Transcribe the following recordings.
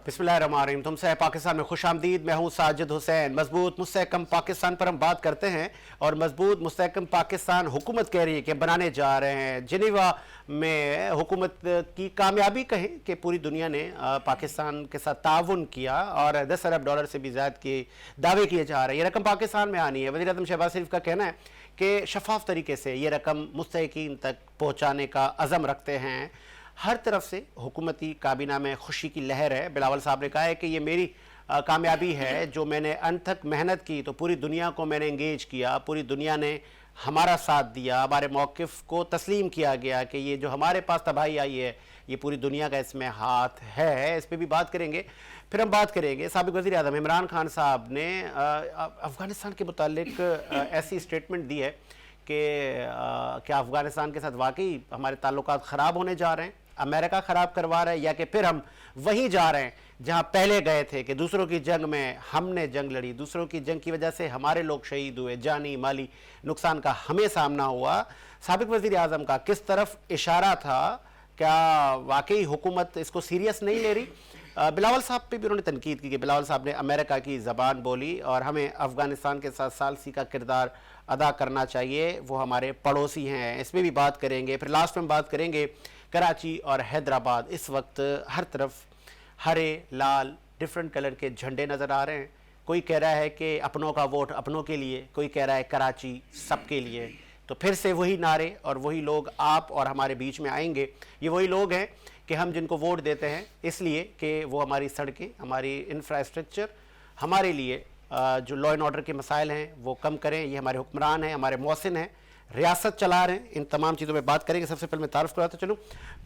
बिस्मिल्लाहिर्रहमानिर्रहीम। तुमसे पाकिस्तान में खुश आमदीद। मैं हूँ साजिद हुसैन। मजबूत मुस्तहकम पाकिस्तान पर हम बात करते हैं और मजबूत मुस्तहकम पाकिस्तान हुकूमत कह रही है कि बनाने जा रहे हैं। जिनेवा में हुकूमत की कामयाबी कहें कि पूरी दुनिया ने पाकिस्तान के साथ ताउन किया और 10 अरब डॉलर से भी ज़्यादा के दावे किए जा रहे हैं। ये रकम पाकिस्तान में आनी है। वज़ीर आज़म शहबाज शरीफ का कहना है कि शफाफ तरीके से ये रकम मुस्तहिकीन तक पहुँचाने का अज़म रखते हैं। हर तरफ से हुकूमती काबीना में खुशी की लहर है। बिलावल साहब ने कहा है कि ये मेरी कामयाबी है, जो मैंने अंत तक मेहनत की तो पूरी दुनिया को मैंने इंगेज किया, पूरी दुनिया ने हमारा साथ दिया, हमारे मौक़िफ़ को तस्लीम किया गया कि ये जो हमारे पास तबाही आई है ये पूरी दुनिया का इसमें हाथ है। इस पर भी बात करेंगे। फिर हम बात करेंगे साबिक़ वज़ीर आज़म इमरान खान साहब ने अफ़गानिस्तान के मुतालिक ऐसी स्टेटमेंट दी है कि क्या अफ़गानिस्तान के साथ वाकई हमारे ताल्लुकात ख़राब होने जा रहे हैं, अमेरिका ख़राब करवा रहा है, या कि फिर हम वहीं जा रहे हैं जहां पहले गए थे कि दूसरों की जंग में हमने जंग लड़ी, दूसरों की जंग की वजह से हमारे लोग शहीद हुए, जानी माली नुकसान का हमें सामना हुआ। साबिक़ वज़ीर आज़म का किस तरफ इशारा था? क्या वाकई हुकूमत इसको सीरियस नहीं ले रही? बिलावल साहब पे भी उन्होंने तनकीद की कि बिलावल साहब ने अमेरिका की ज़बान बोली और हमें अफ़गानिस्तान के साथ सालसी का किरदार अदा करना चाहिए, वो हमारे पड़ोसी हैं। इस पर भी बात करेंगे। फिर लास्ट में बात करेंगे कराची और हैदराबाद। इस वक्त हर तरफ हरे लाल डिफरेंट कलर के झंडे नज़र आ रहे हैं। कोई कह रहा है कि अपनों का वोट अपनों के लिए, कोई कह रहा है कराची सबके लिए। तो फिर से वही नारे और वही लोग आप और हमारे बीच में आएंगे। ये वही लोग हैं कि हम जिनको वोट देते हैं इसलिए कि वो हमारी सड़कें, हमारी इंफ्रास्ट्रक्चर, हमारे लिए जो लॉ एंड ऑर्डर के मसाइल हैं वो कम करें। ये हमारे हुक्मरान हैं, हमारे मौसिन हैं, रियासत चला रहे हैं। इन तमाम चीज़ों में बात करेंगे। सबसे पहले मैं तारुफ कराता चलूँ,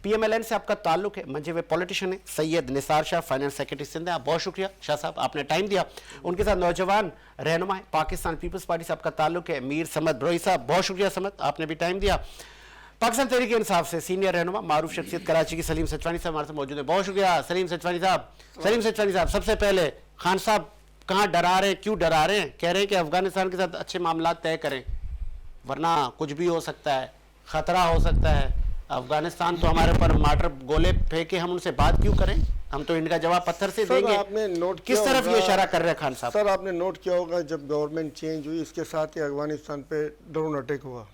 PMLN से आपका ताल्लुक है, मंजे हुए पॉलिटिशियन है सैयद निसार शाह, फाइनेंस सेक्रेटरी सिंध है। आप बहुत शुक्रिया शाह साहब, आपने टाइम दिया। उनके साथ नौजवान रहनुमा है, पाकिस्तान पीपल्स पार्टी से आपका ताल्लुक है, मीर समद बरोई साहब, बहुत शुक्रिया समद, आपने भी टाइम दिया। पाकिस्तान तहरीक इंसाफ से सीनियर रहनुमा मारूफ शख्सियत कराची की सलीम सचवानी साहब हमारे साथ मौजूद है। बहुत शुक्रिया सलीम सचवानी साहब। सलीम सचवानी साहब, सबसे पहले खान साहब कहाँ डरा रहे हैं, क्यों डरा रहे हैं? कह रहे हैं कि अफगानिस्तान के साथ अच्छे मामला तय करें वरना कुछ भी हो सकता है, खतरा हो सकता है। अफगानिस्तान तो हमारे ऊपर मार्टर गोले फेंके, हम उनसे बात क्यों करें? हम तो इनका जवाब पत्थर से देंगे। आपने नोट किस तरफ ये इशारा कर रहे हैं खान साहब? सर आपने नोट किया होगा जब गवर्नमेंट चेंज हुई इसके साथ ही अफगानिस्तान पे ड्रोन अटैक हुआ।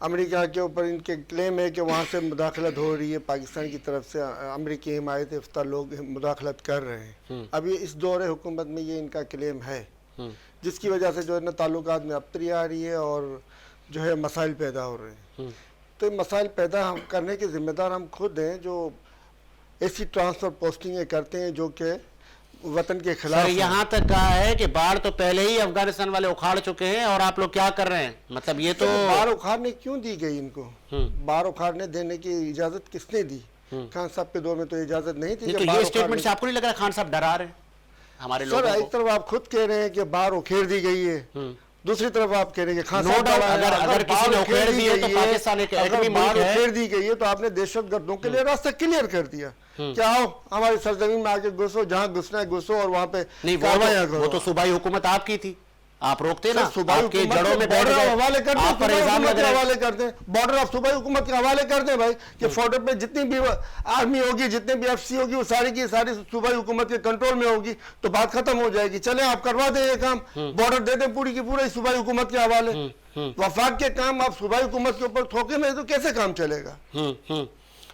अमेरिका के ऊपर इनके क्लेम है कि वहाँ से मुदाखलत हो रही है, पाकिस्तान की तरफ से अमेरिकी हिमायत याफ्ता लोग मुदाखलत कर रहे हैं। अभी इस दौरे हुकूमत में ये इनका क्लेम है, जिसकी वजह से जो है ना ताल्लुकात में अबतरी आ रही है और जो है मसाइल पैदा हो रहे हैं। तो मसाइल पैदा हम करने के ज़िम्मेदार हम खुद हैं, जो ऐसी ट्रांसफ़र पोस्टिंगें करते हैं जो कि वतन के खिलाफ। यहाँ तक कहा है कि बाढ़ तो पहले ही अफगानिस्तान वाले उखाड़ चुके हैं और आप लोग क्या कर रहे हैं? मतलब ये तो बाढ़ उखाड़ने क्यों दी गई इनको? बाढ़ उखाड़ने देने की इजाज़त किसने दी? खान साहब के दौर में तो इजाज़त नहीं थी। तो ये स्टेटमेंट से आपको नहीं लग रहा खान साहब डरा रहे हैं हमारे लोगों को? एक तरफ आप खुद कह रहे हैं कि बाढ़ उखेड़ दी गई है, दूसरी तरफ आप कह रहे हैं कि खान साहब अगर किसी ने उखेड़ दी है तो पाकिस्तान एक एटमी मुल्क है। उखेड़ दी गई है तो आपने दहशतगर्दों के लिए रास्ता क्लियर कर दिया कि आओ हमारी सरजमीन में आके घुसो, जहाँ घुसना है घुसो और वहाँ पे कार्रवाई करो। वो तो सूबाई हुकूमत आपकी थी, आप रोकते ना, आपके जड़ों में बैठ गए, हवाले कर आप पर इल्जाम लग रहे हैं। हवाले कर दें, बॉर्डर ऑफ सूबाई हुकूमत के हवाले कर दें भाई कि बॉर्डर पे जितनी भी आर्मी होगी, जितने भी FC होगी, वो सारी की सारी सूबाई हुकूमत के कंट्रोल में होगी, तो बात खत्म हो जाएगी। चले आप करवा दें ये काम, बॉर्डर दे दें पूरी की पूरी सूबाई हुकूमत के हवाले। वफाक के काम आप सूबाई हुकूमत के ऊपर थोके में तो कैसे काम चलेगा?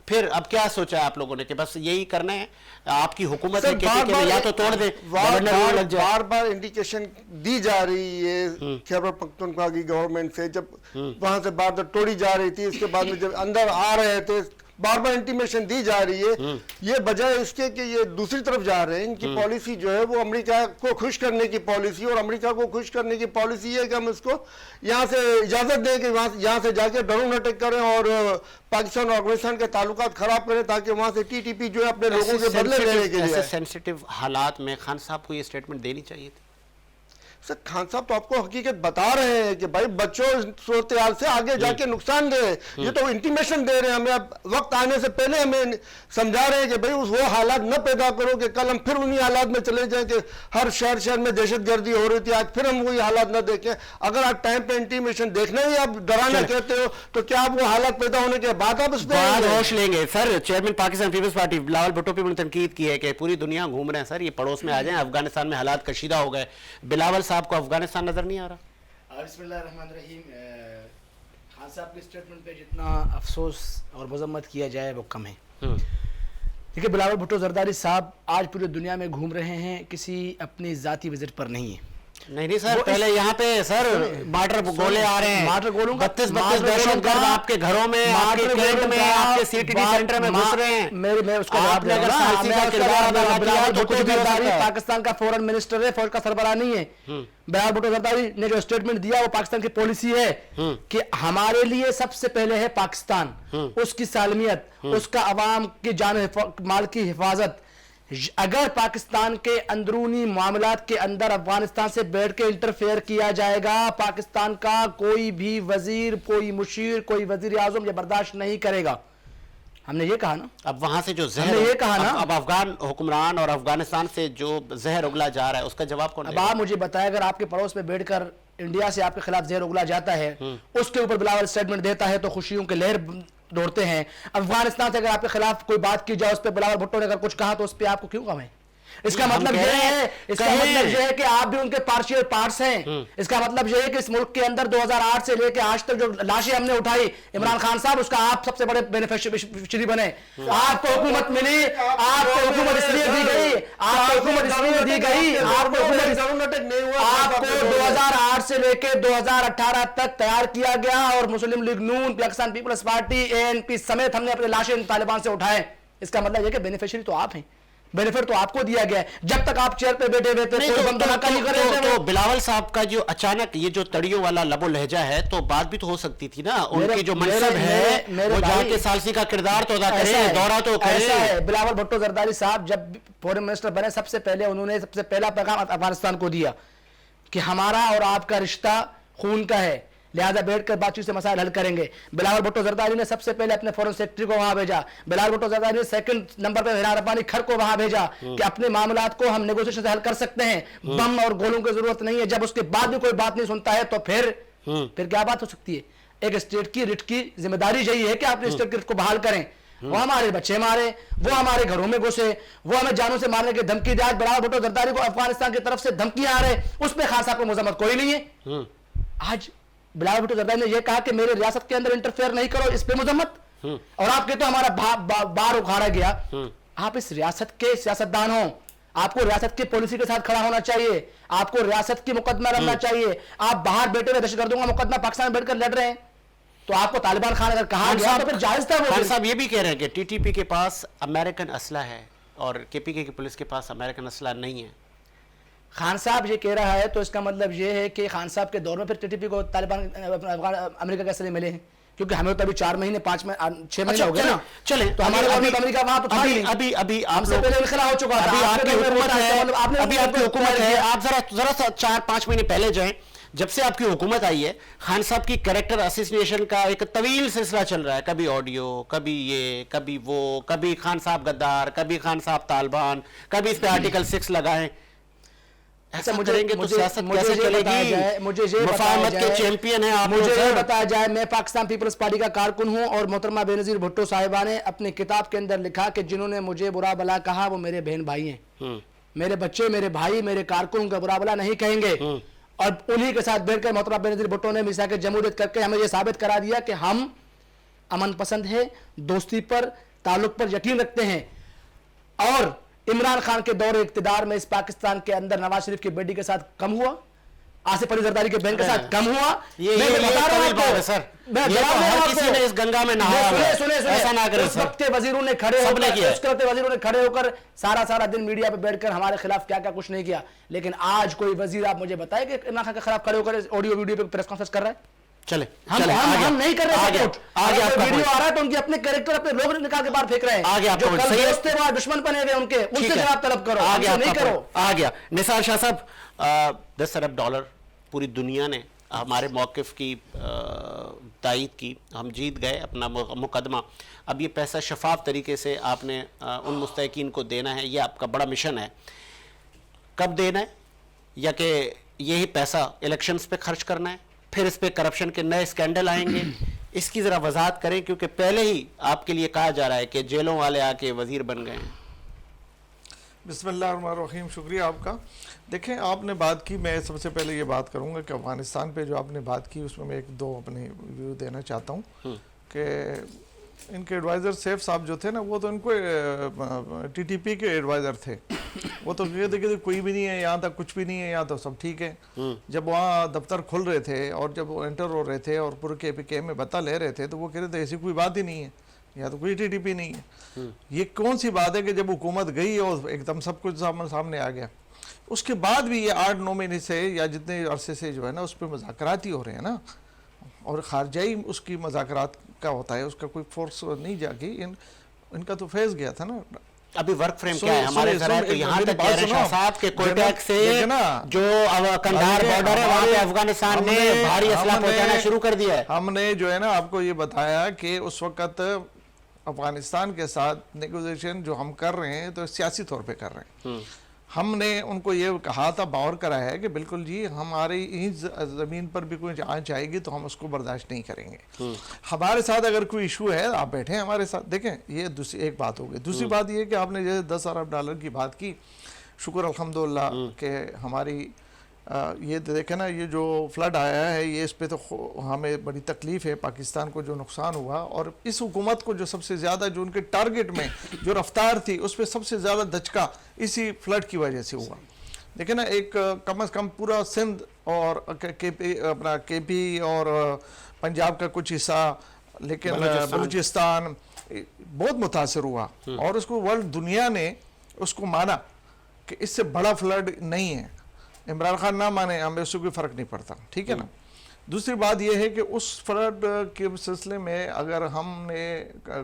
फिर अब क्या सोचा आप लोगों ने कि बस यही करना है? आपकी हुकूमत या तो तोड़ दे, बार बार इंडिकेशन दी जा रही है खैबर पख्तूनख्वा की गवर्नमेंट से, जब वहां से बार तोड़ी जा रही थी, इसके बाद में जब अंदर आ रहे थे बार बार इंटीमेशन दी जा रही है। ये बजाय इसके कि ये दूसरी तरफ जा रहे हैं, इनकी पॉलिसी जो है वो अमेरिका को खुश करने की पॉलिसी, और अमेरिका को खुश करने की पॉलिसी है कि हम इसको यहाँ से इजाज़त दें कि यहाँ से जाके ड्रोन अटैक करें और पाकिस्तान और अफगानिस्तान के ताल्लुकात खराब करें, ताकि वहाँ से TTP जो है अपने लोगों के बदले लेने के लिए। सेंसिटिव हालात में खान साहब को ये स्टेटमेंट देनी चाहिए थी। सर खान साहब तो आपको हकीकत बता रहे हैं कि भाई बच्चों सूरत हाल से आगे जाके नुकसान दे, ये तो इंटीमेशन दे रहे हैं हमें, अब वक्त आने से पहले हमें समझा रहे हैं कि भाई वो हालात न पैदा करो कि कल हम फिर उन्हीं हालात में चले जाएं कि हर शहर में दहशतगर्दी हो रही थी, आज फिर हम वही हालात न देखें। अगर आप टाइम पे इंटीमेशन देखना ही आप डराना कहते हो तो क्या आप वो हालात पैदा होने के बाद आप उस पर होश लेंगे? सर चेयरमैन पाकिस्तान पीपल्स पार्टी बिलावल भुट्टो पे तनकीद की है कि पूरी दुनिया घूम रहे हैं सर, ये पड़ोस में आ जाएं, अफगानिस्तान में हालात कशीदा हो गए। बिलावल साहब को अफगानिस्तान नजर नहीं आ रहा? बिस्मिल्लाहिर्रहमानिर्रहीम। खान साहब के स्टेटमेंट पे जितना अफसोस और मजम्मत किया जाए वो कम है। देखिए, बिलावल भुट्टो जरदारी साहब आज पूरी दुनिया में घूम रहे हैं, किसी अपनी जाती विजिट पर नहीं है। नहीं सर, पहले यहाँ पे सर मार्टर गोले आ रहे हैं, मार्टर गोलों 32 दहशतगर्द आपके घरों में, आपके कैंट में, आपके सीटीडी सेंटर में घुस रहे हैं। मैं उसका जवाब दे रहा हूं। पाकिस्तान का फॉरेन मिनिस्टर है, फौज का सरबराह नहीं है। बिलावल भुट्टो जरदारी ने जो स्टेटमेंट दिया वो पाकिस्तान की पॉलिसी है कि हमारे लिए सबसे पहले है पाकिस्तान, उसकी सालमियत, उसका अवाम की जान माल की हिफाजत। अगर पाकिस्तान के अंदरूनी मामलात के अंदर अफगानिस्तान से बैठ के इंटरफेयर किया जाएगा, पाकिस्तान का कोई भी वजीर, कोई मुशीर, कोई वजीर आजम ये बर्दाश्त नहीं करेगा। हमने ये कहा ना, अब वहां से जो जहर, हमने ये कहा ना, अब अफगान हुक्मरान और अफगानिस्तान से जो जहर उगला जा रहा है उसका जवाब कौन देगा? अब आप मुझे बताएं, अगर आपके पड़ोस में बैठकर इंडिया से आपके खिलाफ जहर उगला जाता है, उसके ऊपर बिलावल स्टेटमेंट देता है तो खुशियों की लहर दौड़ते हैं। अफगानिस्तान से अगर आपके खिलाफ कोई बात की जाए, उस पर बिलावल भुट्टो ने अगर कुछ कहा तो उस पर आपको क्यों कम है? इसका मतलब यह है कि आप भी उनके पार्शियल पार्ट्स हैं। इसका मतलब यह है कि इस मुल्क के अंदर 2008 से लेकर आज तक जो लाशें हमने उठाई, इमरान खान साहब उसका आप सबसे बड़े बेनिफिशियरी बने। आपको हुकूमत मिली, आपको हुकूमत इसलिए दी गई, आपको हुकूमत इसलिए दी गई, आपको हुकूमत आपको 2008 से लेकर 2018 तक तैयार किया गया और मुस्लिम लीग नून, पाकिस्तान पीपल्स पार्टी, ANP समेत हमने अपने लाशें तालिबान से उठाए। इसका मतलब यह कि बेनिफिशियरी तो आप हैं, बेनिफिट तो आपको दिया गया है। जब तक आप चेयर पे बैठे हुए थे कोई बम धमाका नहीं कर रहे थे। तो बिलावल साहब का जो अचानक ये जो तड़ियों वाला लबो लहजा है, तो बात भी तो हो सकती थी ना, उनकी जो मनसब है वो जाके सालसी का किरदार तो अदा करें, दौरा तो करें। बिलावल भुट्टो जरदारी साहब जब फॉरेन मिनिस्टर बने, सबसे पहले उन्होंने सबसे पहला पैगाम अफगानिस्तान को दिया कि हमारा और आपका रिश्ता खून का है, लिहाजा बैठकर बातचीत से मसाइल हल करेंगे। बिलावल भुट्टो जरदारी ने सबसे पहले अपने फॉरेन सेक्रेटरी को वहां भेजा। बिलावल भुट्टो जरदारी ने सेकंड नंबर पे हिना रब्बानी खर को वहां भेजा कि अपने मामलात को हम नेगोशिएशन से हल कर सकते हैं, बम और गोलों की जरूरत नहीं है। जब उसके बाद भी कोई बात नहीं सुनता है तो फिर क्या बात हो सकती है? एक स्टेट की रिट की जिम्मेदारी यही है कि आप स्टेट की रिट को बहाल करें। वो हमारे बच्चे मारे, वो हमारे घरों में घुसे, वो हमें जानों से मारने की धमकी दिया। बिलावल भुट्टो जरदारी को अफगानिस्तान की तरफ से धमकियां आ रहे, उस पर खान साहब को मुजम्मत कोई नहीं है। आज बिलावल भुट्टो जरदारी ने यह कहा कि मेरे रियासत के अंदर इंटरफेयर नहीं करो, इस पे मुजम्मत। और आप कहते हो हमारा बार उखाड़ा गया। आप इस रियासत के सियासतदान हो, आपको रियासत की पॉलिसी के साथ खड़ा होना चाहिए, आपको रियासत की मुकदमा लड़ना चाहिए। आप बाहर बैठे हुए दहशतगर्दों का मुकदमा पाकिस्तान में बैठकर लड़ रहे हैं, तो आपको तालिबान खान अगर कहा गया तो फिर जायज था। खान साहब ये भी कह रहे हैं कि TTP के पास अमेरिकन असला है और KPK की पुलिस के पास अमेरिकन असला नहीं है। खान साहब ये कह रहा है तो इसका मतलब ये है कि खान साहब के दौर में फिर TTP को तालिबान अमेरिका के असले मिले हैं, क्योंकि हमें तो अभी 4 महीने 5 महीने 6 महीने हो गए ना। चले तो हमारे अमेरिका वहां तो था ही नहीं। अभी हमसे पहले इनखला हो चुका था। अभी आपकी हुकूमत है, अभी आपकी हुकूमत है। आप जरा 4-5 महीने पहले जाएं, जब से आपकी हुकूमत आई है, खान साहब की कैरेक्टर असोसिएशन का एक तवील सिलसिला चल रहा है। कभी ऑडियो, कभी ये, कभी वो, कभी खान साहब गद्दार, कभी खान साहब तालिबान, कभी इस पे आर्टिकल 6 लगाएं। ऐसा मुझे तो सियासत कैसे चलेगी? मुझे ये मुफाहमत के चैंपियन हैं आप। मुझे ये बताया जाए, मैं पाकिस्तान पीपल्स पार्टी का कारकुन हूं और मोहतरमा बेनजीर भुट्टो साहिबा ने अपनी किताब के अंदर लिखा कि जिन्होंने मुझे बुरा भला कहा वो मेरे बहन भाई हैं, मेरे बच्चे, मेरे भाई, मेरे कारकुन का बुरा भला नहीं कहेंगे। और उन्हीं के साथ बैठकर मोहतरमा बेनजीर भुट्टो ने मिसाक जमहूरियत करके हमें यह साबित करा दिया कि हम अमन पसंद है, दोस्ती पर, ताल्लुक पर यकीन रखते हैं। और इमरान खान के दौरे इक्तिदार में इस पाकिस्तान के अंदर नवाज शरीफ की बेटी के साथ कम हुआ, आसिफ अली जरदारी के बहन के साथ कम हुआ। मैं बता रहा हूं सर, हर किसी ने इस गंगा में नहाया। सुने ऐसा ना करें सर। वक्त के वजीरों ने खड़े होकर सारा दिन मीडिया पे बैठकर हमारे खिलाफ क्या क्या कुछ नहीं किया। लेकिन आज कोई वजीर आप मुझे बताए कि इमरान खान के खिलाफ खड़े होकर ऑडियो वीडियो पे प्रेस कॉन्फ्रेंस कर रहा है? चले हम चले, हम आ गया, हम नहीं कर रहे आ गया, सपोर्ट। आ गया आपका वीडियो point। आ रहा है तो उनके अपने कैरेक्टर अपने लोग निकाल के बाहर फेंक रहे हैं। आ गया आपका जो point, कल सही है। दोस्त थे वो दुश्मन बने हुए उनके, उनसे ठीक है। जवाब तलब करो, आ गया हमसे नहीं आपका करो। point, आ गया। निसार शाह साहब, 10 अरब डॉलर पूरी दुनिया ने हमारे मौक़िफ़ की तायीद की, हम जीत गए अपना मुकदमा। अब ये पैसा शफाफ तरीके से आपने उन मुस्तहिकीन को देना है, ये आपका बड़ा मिशन है। कब देना है, या कि यही पैसा इलेक्शंस पे खर्च करना है, फिर इस पे करप्शन के नए स्कैंडल आएंगे? इसकी ज़रा वजाहत करें, क्योंकि पहले ही आपके लिए कहा जा रहा है कि जेलों वाले आके वजीर बन गए हैं। बिस्मिल्लाहिर्रहमानिर्रहीम, शुक्रिया आपका। देखें, आपने बात की, मैं सबसे पहले ये बात करूंगा कि अफ़गानिस्तान पे जो आपने बात की उसमें मैं एक दो अपने व्यू देना चाहता हूँ कि इनके एडवाइज़र सैफ साहब जो थे ना, वो तो इनको टीटीपी के एडवाइज़र थे। वो तो कहते कि कोई भी नहीं है यहाँ तक, कुछ भी नहीं है यहाँ, तो सब ठीक है। जब वहाँ दफ्तर खुल रहे थे और जब वो एंटर हो रहे थे और पूरे KPK में बता ले रहे थे, तो वो कह रहे थे ऐसी कोई बात ही नहीं है, या तो कोई टीटीपी नहीं है। ये कौन सी बात है कि जब हुकूमत गई और एकदम सब कुछ सामने आ गया, उसके बाद भी ये 8-9 महीने से या जितने अरसे से जो है ना उस पर मुज़ाकरात ही हो रहे हैं ना, और खारजाई उसकी मुज़ाकरात का होता है, उसका कोई फोर्स नहीं जागी। इनका तो फैज़ गया था ना। अभी वर्क फ्रेम क्या है हमारे जरा, तो यहाँ तक कह रहे हैं शाह साहब के कोयटक से जो कंधार बॉर्डर है वहाँ पे अफगानिस्तान ने भारी असला पहुँचाना शुरू कर दिया है। हमने जो है ना आपको ये बताया कि उस वक्त अफगानिस्तान के साथ नेगोशिएशन जो हम कर रहे हैं तो सियासी तौर पे कर रहे हैं। हमने उनको ये कहा था, बावर कराया है कि बिल्कुल जी हमारी इस ज़मीन पर भी कोई आंच आएगी तो हम उसको बर्दाश्त नहीं करेंगे। हमारे साथ अगर कोई इशू है आप बैठे हमारे साथ। देखें, ये दूसरी एक बात हो गई। दूसरी बात ये कि आपने जैसे 10 अरब डॉलर की बात की, शुक्र अल्हम्दुलिल्लाह कि हमारी ये देखें ना, ये जो फ्लड आया है ये इस पे तो हमें बड़ी तकलीफ़ है, पाकिस्तान को जो नुकसान हुआ, और इस हुकूमत को जो सबसे ज़्यादा जो उनके टारगेट में जो रफ्तार थी उस पर सबसे ज़्यादा दचका इसी फ्लड की वजह से हुआ। देखें ना, एक कम अज़ कम पूरा सिंध और अपना KP और पंजाब का कुछ हिस्सा, लेकिन बलूचिस्तान बहुत मुतासर हुआ, और उसको वर्ल्ड दुनिया ने उसको माना कि इससे बड़ा फ्लड नहीं है। इमरान खान ना माने, हमें उससे कोई फ़र्क नहीं पड़ता, ठीक है ना। दूसरी बात यह है कि उस फ्लड के सिलसिले में अगर हमने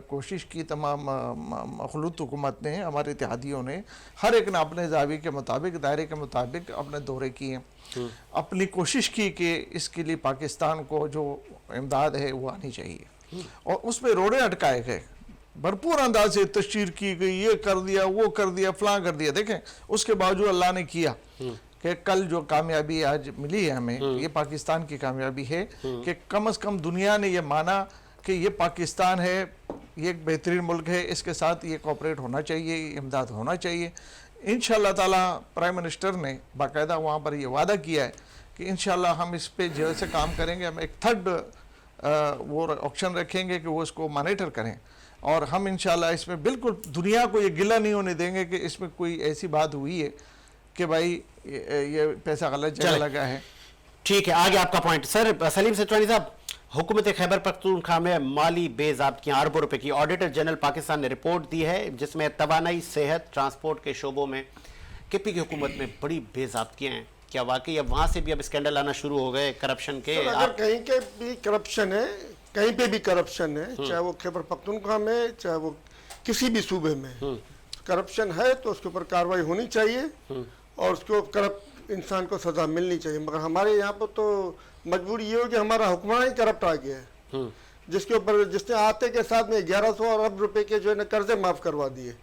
कोशिश की, तमाम मखलूत हुकूमत ने, हमारे इत्तेहादियों ने, हर एक ने अपने जावी के मुताबिक, दायरे के मुताबिक अपने दौरे किए, अपनी कोशिश की कि इसके लिए पाकिस्तान को जो इमदाद है वो आनी चाहिए, और उसमें रोड़े अटकाए गए, भरपूर अंदाज से तशहीर की गई, ये कर दिया, वो कर दिया, फलां कर दिया। देखें, उसके बावजूद अल्लाह ने किया कि कल जो कामयाबी आज मिली है हमें, ये पाकिस्तान की कामयाबी है कि कम से कम दुनिया ने ये माना कि ये पाकिस्तान है, ये एक बेहतरीन मुल्क है, इसके साथ ये कोऑपरेट होना चाहिए, इमदाद होना चाहिए। इंशाअल्लाह ताला प्राइम मिनिस्टर ने बाकायदा वहाँ पर ये वादा किया है कि इंशाअल्लाह हम इस पे जल्द से काम करेंगे। हम एक थर्ड वो ऑप्शन रखेंगे कि वो इसको मॉनिटर करें, और हम इंशाअल्लाह इसमें बिल्कुल दुनिया को ये गिला नहीं होने देंगे कि इसमें कोई ऐसी बात हुई है कि भाई ये पैसा गलत जगह लगा है। ठीक है, आगे आपका पॉइंट। सर सलीम सिटवानी साहब, हुकूमत खैबर पख्तूनख्वा में माली बेज़ाब्तियाँ अरबों रुपए की, ऑडिटर जनरल पाकिस्तान ने रिपोर्ट दी है जिसमें तवानाई, सेहत, ट्रांसपोर्ट के शोबों में KP की हुकूमत में बड़ी बेज़ाब्तियाँ हैं। क्या वाकई अब वहाँ से भी अब स्कैंडल आना शुरू हो गए करप्शन के? अगर कहीं के भी करप्शन है, कहीं पे भी करप्शन है, चाहे वो खैबर पख्तूनख्वा में, चाहे वो किसी भी सूबे में करप्शन है, तो उसके ऊपर कार्रवाई होनी चाहिए और उसको करप्ट इंसान को सजा मिलनी चाहिए। मगर हमारे यहाँ पर तो मजबूरी ये हो कि हमारा हुक्मरान ही करप्ट आ गया है, जिसके ऊपर जिसने आते के साथ में 1100 अरब रुपए के जो है ना कर्जे माफ करवा दिए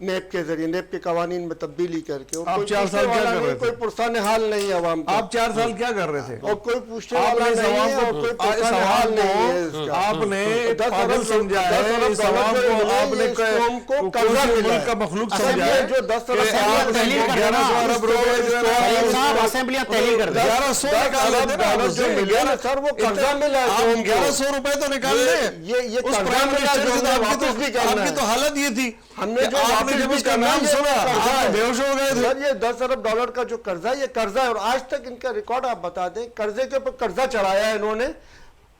नेप के जरिए, नेप के कवानीन में तब्दीली करके। और आप 4 साल क्या कर रहे थे? कोई पुरसाने हाल नहीं है आवाम को। आप 4 साल क्या कर रहे थे? और कोई पूछने वाला नहीं है और कोई पुरसाने हाल नहीं है इसका। आपने 10 पागल समझा है, इस सवाल को आपने को कर्जा मिला का मखलूक समझा है, जो 10 कि आपने 1100 अरब रुपए जो है ना, असेंबलियां तहलील कर दें। 1100 निकाल देते ना, जो मिला ना सर, वो कर्जा मिला है। आप 1100 रुपए तो निकाल लें। ये उस कर्जा प्राइम मिला मिनिस्टर जो से हमें वापस भी करना आपकी है। तो हालत ये थी, हमने जो आपने वापस जब भी उसका करना है, नाम ये सुना कर्जा आप है। बेहोश हो गए थे। सर ये 10 अरब डॉलर का जो कर्जा है, ये कर्जा है, और आज तक इनका रिकॉर्ड आप बता दें, कर्जे के ऊपर कर्जा चढ़ाया है इन्होंने,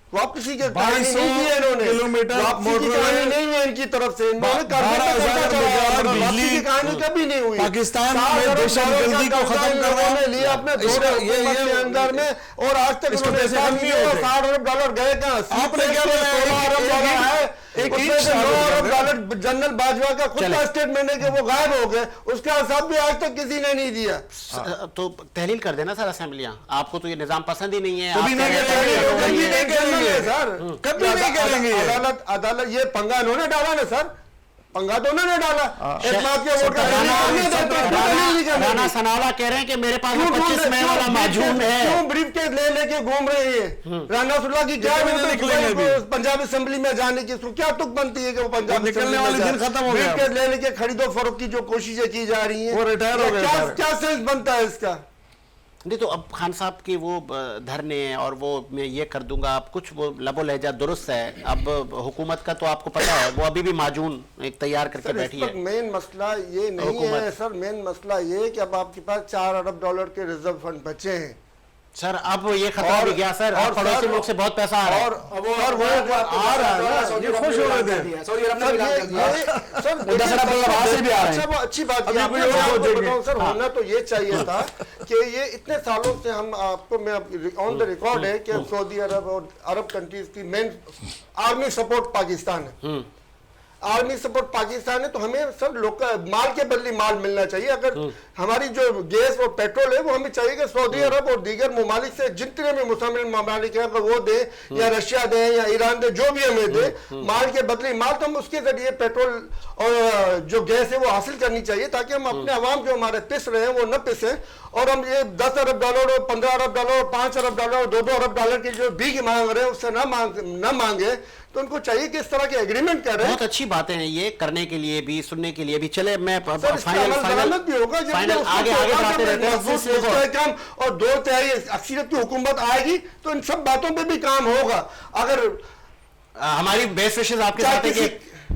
वापसी के कहानी नहीं की है इन्होंने, 2200 किलोमीटर वापसी की कहानी नहीं है इनकी तरफ से। इन्होंने कर्जे पे कर्जा चढ़ाया है, वापसी की कहानी कभी नहीं हुई। पाकिस्तान में 7 अरब दहशतगर्दी को डॉलर का खत्म करना उन्होंने लिया अपने इसका के अंदर में, और आज तक इसको उन्होंने पैसे काम कम नहीं किया। होते। 60 अरब डॉलर गए कहाँ? आपने क्या बोला? 16 अरब डॉलर है, एक उसमें से 9 अरब डॉलर जनरल बाजवा का खुद का स्टेटमेंट है कि वो गायब हो गए, उसका हिसाब भी आज तक किसी ने नहीं दिया। तो तहलील कर देना सर असेंबलियां, आपको तो ये निजाम पसंद ही नहीं है। कभी आप नहीं कह रहे हैं करेंगे, कभी नहीं करेंगे सर, कभी नहीं करेंगे। अदालत ये पंगा इन्होंने डाला ना सर, पंगा तो उन्होंने डाला। एक बात के वोट का राना सनाला कह रहे हैं कि मेरे पास 25 मई वाला माजून है। क्यों ब्रीफकेस ले लेके घूम रहे हैं? राना सुल्ला की क्या पंजाब असेंबली में जाने की क्या तुक बनती है कि वो पंजाब निकलने वाले दिन खत्म हो गया। ब्रीफकेस ले लेके खरीदो फरोख्त की जो कोशिशें की जा रही हैं, वो रिटायर हो गए। क्या सेंस बनता है इसका? नहीं तो अब खान साहब के वो धरने और वो मैं ये कर दूंगा, आप कुछ वो लबो लहजा दुरुस्त है। अब हुकूमत का तो आपको पता है वो अभी भी माजून एक तैयार करके बैठी है। मेन मसला ये नहीं है सर, मेन मसला ये कि अब आपके पास 4 अरब डॉलर के रिजर्व फंड बचे हैं सर। अब ये खत्म हो गया सर, और पड़ोसी मुल्क से बहुत पैसा आ रहा है और वो आ रहा है ना, ये खुश हो रहे थे। सऊदी अरब ने भी ऐलान कर दिया। सर 10 अरब डॉलर वहां से भी आ रहे हैं। अच्छा, वो अच्छी बात है। आपको बताऊं सर, होना तो ये चाहिए था कि ये इतने सालों से हम आपको, मैं ऑन द रिकॉर्ड है कि सऊदी अरब और अरब कंट्रीज की मेन आर्मी सपोर्ट पाकिस्तान है। आर्मी सपोर्ट पाकिस्तान है, तो हमें सब लोकल माल के बदले माल मिलना चाहिए। अगर हमारी जो गैस और पेट्रोल है वो हमें चाहिए कि सऊदी अरब और दीगर ममालिक से जितने भी मुसलमान ममालिक है, अगर वो दे या रशिया दे या ईरान दे, जो भी हमें दे माल के बदले माल, तो हम उसके जरिए पेट्रोल और जो गैस है वो हासिल करनी चाहिए, ताकि हम अपने अवाम जो हमारे पिस रहे हैं वो न पिसे। और हम ये 10 अरब डॉलर और 15 अरब डॉलर और 5 अरब डॉलर और 2-2 अरब डॉलर की जो भीख मांग रहे हैं उससे न मांगे। तो उनको चाहिए कि इस तरह के एग्रीमेंट करें। बहुत अच्छी बातें हैं ये करने के लिए भी, सुनने के लिए भी। चले मैं फाइनल भी होगा, आगे बढ़ाते रहते हैं। और 2/3 अक्सरियत की हुकूमत आएगी तो इन सब बातों पे भी काम होगा। अगर हमारी बेस्ट विशेष आपके साथ है कि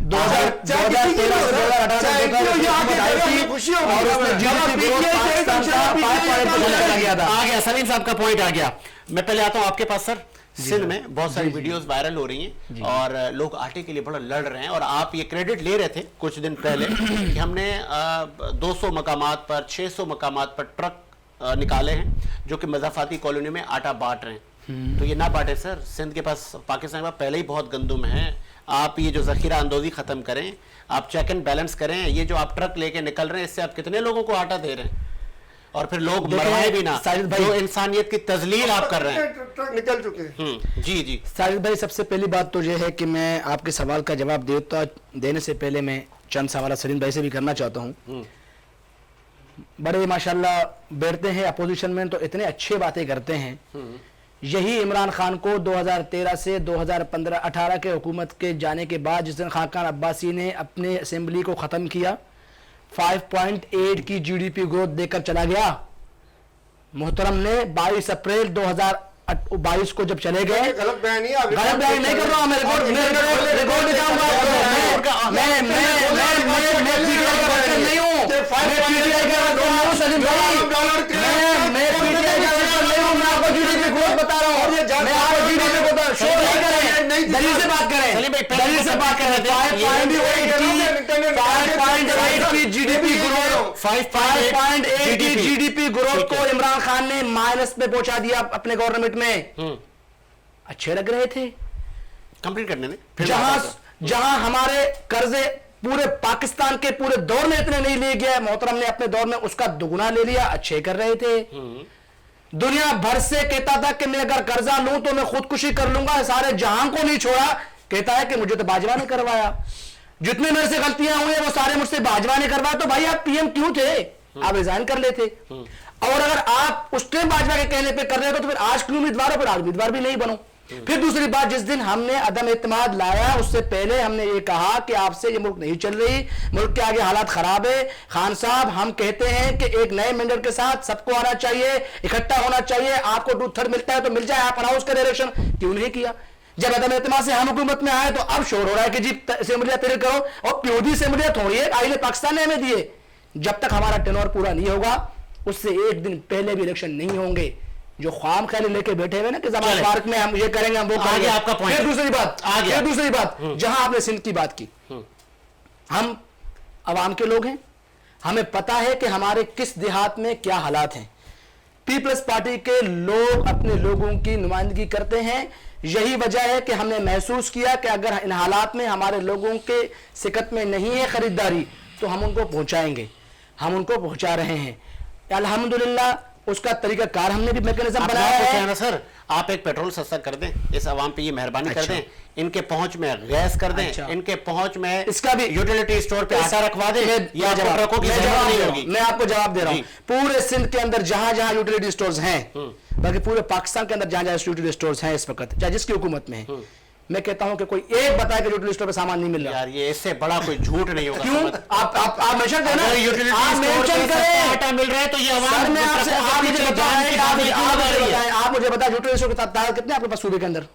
2013 से 2018 आ गया सलीम साहब का पॉइंट आ गया। मैं पहले आता हूं आपके पास सर। सिंध में बहुत सारी वीडियोस वायरल हो रही हैं और लोग आटे के लिए बड़ा लड़ रहे हैं, और आप ये क्रेडिट ले रहे थे कुछ दिन पहले कि हमने 200 मकामात पर 600 मकामात पर ट्रक निकाले हैं जो कि मजाफाती कॉलोनी में आटा बांट रहे हैं। तो ये ना बांटे सर, सिंध के पास, पाकिस्तान के पास पहले ही बहुत गंदुम है। आप ये जो जखीरा अंदोजी खत्म करें, आप चेक एंड बैलेंस करें। ये जो आप ट्रक लेके निकल रहे हैं, इससे आप कितने लोगों को आटा दे रहे हैं, और फिर लोग मरवाए भी ना। जो इंसानियत की तजलील आप कर रहे हैं। ट्रक निकल चुके हैं। जी जी साजिद भाई, सबसे पहली बात तो ये है कि मैं आपके सवाल का जवाब देने से पहले मैं चंद सवाल सलीम भाई से भी करना चाहता हूँ। बड़े माशाल्लाह बैठते हैं अपोजिशन में तो इतने अच्छे बातें करते हैं। यही इमरान खान को 2013 से 2015-18 के हुकूमत के जाने के बाद, जिस दिन खाकान अब्बासी ने अपने असेंबली को ख़त्म किया, 5.8 की जीडीपी ग्रोथ देकर चला गया। मोहतरम ने 22 अप्रैल 2022 को जब चले गए, गलत बयान नहीं कर रहा हूं, मैं रिकॉर्ड दिखाऊंगा। मैं नहीं हूं, बता रहा हूँ, दलील से बात करें, दलील से बात करें। 5.8 की जीडीपी ग्रोथ, 5.8 की जीडीपी ग्रोथ को इमरान खान ने माइनस में पहुंचा दिया अपने गवर्नमेंट में। अच्छे लग रहे थे कंप्लीट करने में, जहां हमारे कर्जे पूरे पाकिस्तान के पूरे दौर में इतने नहीं लिए गए, मोहतरम ने अपने दौर में उसका दुगुना ले लिया। अच्छे कर रहे थे। दुनिया भर से कहता था कि मैं अगर कर्जा लूं तो मैं खुदकुशी कर लूंगा, सारे जहां को नहीं छोड़ा। कहता है कि मुझे तो बाजवा ने करवाया, जितने मेरे से गलतियां हुई वो सारे मुझसे बाजवा ने करवाया। तो भाई आप पीएम क्यों थे? आप रिजाइन कर लेते। और अगर आप उस टाइम बाजवा के कहने पे कर रहे हो तो फिर आज क्यों उम्मीदवार हो? फिर आज उम्मीदवार भी नहीं बनो। फिर दूसरी बात, जिस दिन हमने अदम एतमाद लाया उससे पहले हमने ये कहा कि आपसे ये मुल्क नहीं चल रही, मुल्क के आगे हालात खराब है। खान साहब, हम कहते हैं कि एक नए मैंडेट के साथ सबको आना चाहिए, इकट्ठा होना चाहिए। आपको 2/3 मिलता है तो मिल जाए, आप अनाउंस करें इलेक्शन। क्यों नहीं किया? जब अदम एतमाद से हम हुकूमत में आए तो अब शोर हो रहा है कि जी असेंबलियां तैयार करो, और प्योदी असेंबलियां थोड़ी है, आइले पाकिस्तान ने हमें दिए। जब तक हमारा टेनोर पूरा नहीं होगा, उससे एक दिन पहले भी इलेक्शन नहीं होंगे। जो ख्वाम ख्याली लेके बैठे हुए ना कि जमात पार्क में हम ये करेंगे, हम वो करेंगे। आपका पॉइंट। फिर दूसरी बात, जहां आपने सिंध की बात की, हम अवाम के लोग हैं, हमें पता है कि हमारे किस देहात में क्या हालात हैं। पीपल्स पार्टी के लोग अपने लोगों की नुमाइंदगी करते हैं। यही वजह है कि हमने महसूस किया कि अगर इन हालात में हमारे लोगों के सिकत में नहीं है खरीदारी तो हम उनको पहुंचाएंगे, हम उनको पहुंचा रहे हैं अल्हम्दुलिल्लाह। उसका तरीका कार हमने भी मैकेनिज्म बनाया है। सर आप एक पेट्रोल सस्ता कर दें, इस आवाम पे ये मेहरबानी कर अच्छा। दें, इनके पहुंच में गैस कर दें, अच्छा। इनके पहुंच में इसका भी यूटिलिटी स्टोर पे आटा रखवा दें, या मैं जवाब ट्रकों की जरूरत नहीं होगी। मैं आपको जवाब दे रहा हूं। पूरे सिंध के अंदर जहां जहां यूटिलिटी स्टोर्स हैं, बल्कि पूरे पाकिस्तान के अंदर जहां जहां यूटिलिटी स्टोर्स हैं इस वक्त, चाहे जिसकी हुकूमत में है, मैं कहता हूं कि कोई एक बताए कि यूटिलिटी स्टोर पे सामान नहीं मिल रहा। यार ये इससे बड़ा कोई झूठ नहीं होगा। क्यों? आप मेंशन करें ना, अगर यूटिलिटी आप स्टोर मेंशन पे करें। आटा मिल रहा है तो ये सर, आवाम मैं आपसे ट्रकों आप के मुझे पीछे जान की बताएं, बात नहीं है। आप मुझे बताएं यूटिलिटी स्टोर की तादाद कितनी है आपके पास सूबे के अंदर?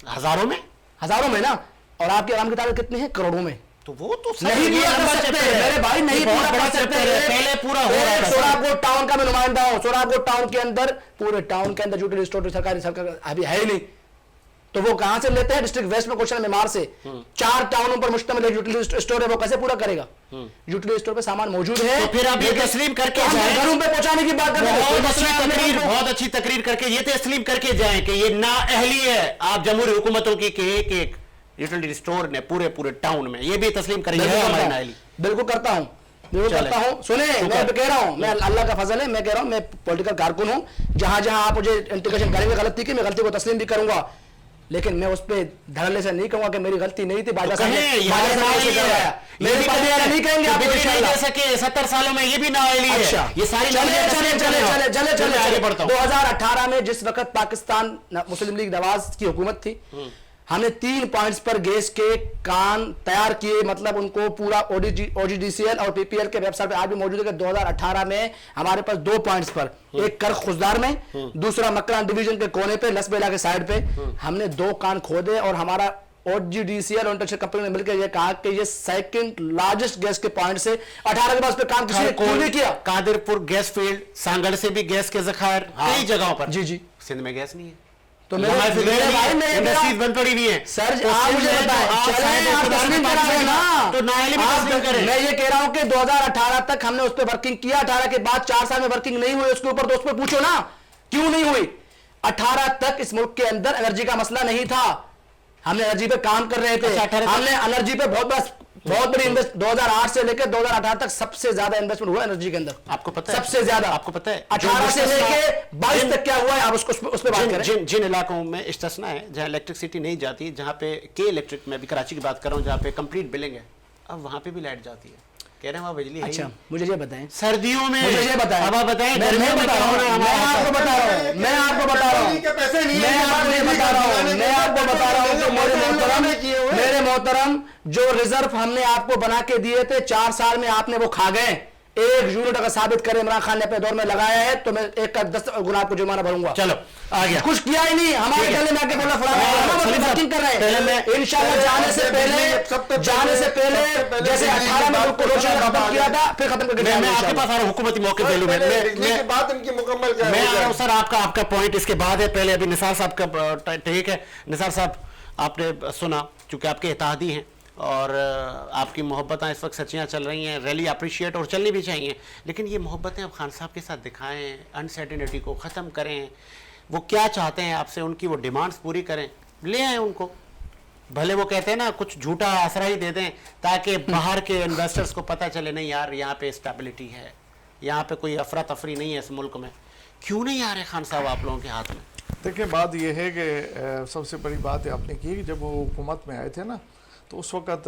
हजारों में, हजारों में ना, और आपकी आवाम की तादाद कितनी है? करोड़ों में। तो वो तो नहीं पूरा कर सकते मेरे भाई, नहीं पूरा कर सकते। पहले पूरा हो रहा है। सोराबकोट टाउन का मैं नुमाइंदा हूं। सोराबकोट टाउन के अंदर, पूरे टाउन के अंदर यूटिलिटी स्टोर सरकार अभी है ही नहीं, तो वो कहां से लेते हैं? डिस्ट्रिक्ट वेस्ट में क्वेश्चन मेमार से 4 टाउनों पर मुश्तमिल यूटिलिटी स्टोर है, वो कैसे पूरा करेगा? यूटिलिटी स्टोर पे सामान मौजूद है, तो फिर आप ये तस्लीम करके हम जाएं। घरों पे पहुंचाने की बात कर रहे हैं। बहुत अच्छी तकरीर करके ये तस्लीम करके जाएं कि ये नाअहली है आप जमहूरी हुकूमतों की कि एक यूटिलिटी स्टोर ने पूरे टाउन में, ये भी तस्लीम करेंगे हमारी नाअहली। बिल्कुल करता हूं, बिल्कुल करता हूं। सुने, मैं कह रहा हूं, मैं अल्लाह का फजल है, मैं कह रहा हूं, मैं पॉलिटिकल कारकुन हूं। जहां जहां आप मुझे इंटीग्रेशन करेंगे गलती की, मैं गलती को तस्लीम भी करूंगा, लेकिन मैं उस पर धड़ल्ले से नहीं कहूंगा कि मेरी गलती नहीं थी। बाजा साहब नहीं कहेंगे आप इंशाल्लाह। 70 सालों में ये भी नाअहली है। अच्छा, ये सारी चले आगे बढ़ता हूं। 2018 में जिस वक्त पाकिस्तान मुस्लिम लीग नवाज की हुकूमत थी, हमने 3 पॉइंट्स पर गैस के कान तैयार किए, मतलब उनको पूरा OGDCL और PPL के वेबसाइट पे आज भी मौजूद है कि 2018 में हमारे पास 2 पॉइंट्स पर, एक कर्क खुजदार में, दूसरा मकरान डिवीजन के कोने पे लसबेला के साइड पे, हमने 2 कान खोदे और हमारा OGDCL और इंटरनेशनल कंपनी ने मिलकर ये कहा कि ये सेकंड लार्जेस्ट गैस के पॉइंट से 18 के बाद पे काम किसी ने क्यों नहीं किया? कादिरपुर गैस फील्ड, सांगड़ से भी गैस के जखायर कई जगहों पर। जी सिंध में गैस नहीं है, तो मेरे भाई इंडस्ट्रीज बंद पड़ी हुई है। सर आप मुझे बताएं, मैं ये कह रहा हूं कि 2018 तक हमने उस पर वर्किंग किया, 18 के बाद 4 साल में वर्किंग नहीं हुई उसके ऊपर, तो उस पर पूछो ना क्यों नहीं हुई। 18 तक इस मुल्क के अंदर एनर्जी का मसला नहीं था, हमने एनर्जी पे काम कर रहे थे। हमने एनर्जी पे बहुत बड़ी 2008 से लेकर 2018 तक सबसे ज्यादा इन्वेस्टमेंट हुआ एनर्जी के अंदर। आपको पता है? सबसे ज्यादा। आपको पता है 18 से लेकर 22 तक क्या हुआ है, आप उस पर बात करें। जिन इलाकों में इस्तिस्ना है जहां इलेक्ट्रिसिटी नहीं जाती, जहां पे के इलेक्ट्रिक, मैं भी कराची की बात कर रहा हूं, जहां पे कंप्लीट बिलिंग है, अब वहां पे भी लाइट जाती है, कह रहे हैं वहां बिजली है। अच्छा, मुझे ये बताएं, सर्दियों में मुझे ये बताएं, अब आप बताएं, मैं आपको बता रहा हूं, मैं आपको बता रहा हूं कि मेरे मोहतरम जो रिजर्व हमने आपको बना के दिए थे 4 साल में आपने वो खा गए। 1 यूनिट अगर साबित करे इमरान खान ने अपने दौर में लगाया है तो मैं 1 का 10 गुना आपको जुर्माना भरूंगा। चलो आ गया, कुछ किया ही नहीं, हमारे गले में आके बोला वर्किंग कर रहे हैं। इंशाल्लाह जाने से पहले जैसे 18 में मुल्क को रोशन खत्म किया था, फिर खत्म करके मैं आपके पास आ रहा हूं, हुकूमती मौके पे लूं मैं बात इनकी मुकम्मल कर मैं आ रहा हूं सर। आपका पॉइंट इसके बाद है, पहले अभी निसार साहब का ठीक है। निसार साहब आपने सुना, चूंकि आपके इत्तेहादी हैं और आपकी मोहब्बतें इस वक्त सच्चियाँ चल रही हैं, रैली अप्रिशिएट और चलनी भी चाहिए, लेकिन ये मोहब्बतें अब खान साहब के साथ दिखाएं, अनसर्टेनिटी को ख़त्म करें। वो क्या चाहते हैं आपसे, उनकी वो डिमांड्स पूरी करें, ले आएँ उनको। भले वो कहते हैं ना कुछ झूठा आसरा ही दे दें ताकि बाहर के इन्वेस्टर्स को पता चले नहीं यार यहाँ पे स्टेबिलिटी है, यहाँ पे कोई अफरा तफरी नहीं है इस मुल्क में। क्यों नहीं आ रहे खान साहब आप लोगों के हाथ में? देखिए बात यह है कि सबसे बड़ी बात आपने की कि जब वो हुकूमत में आए थे ना, तो उस वक़्त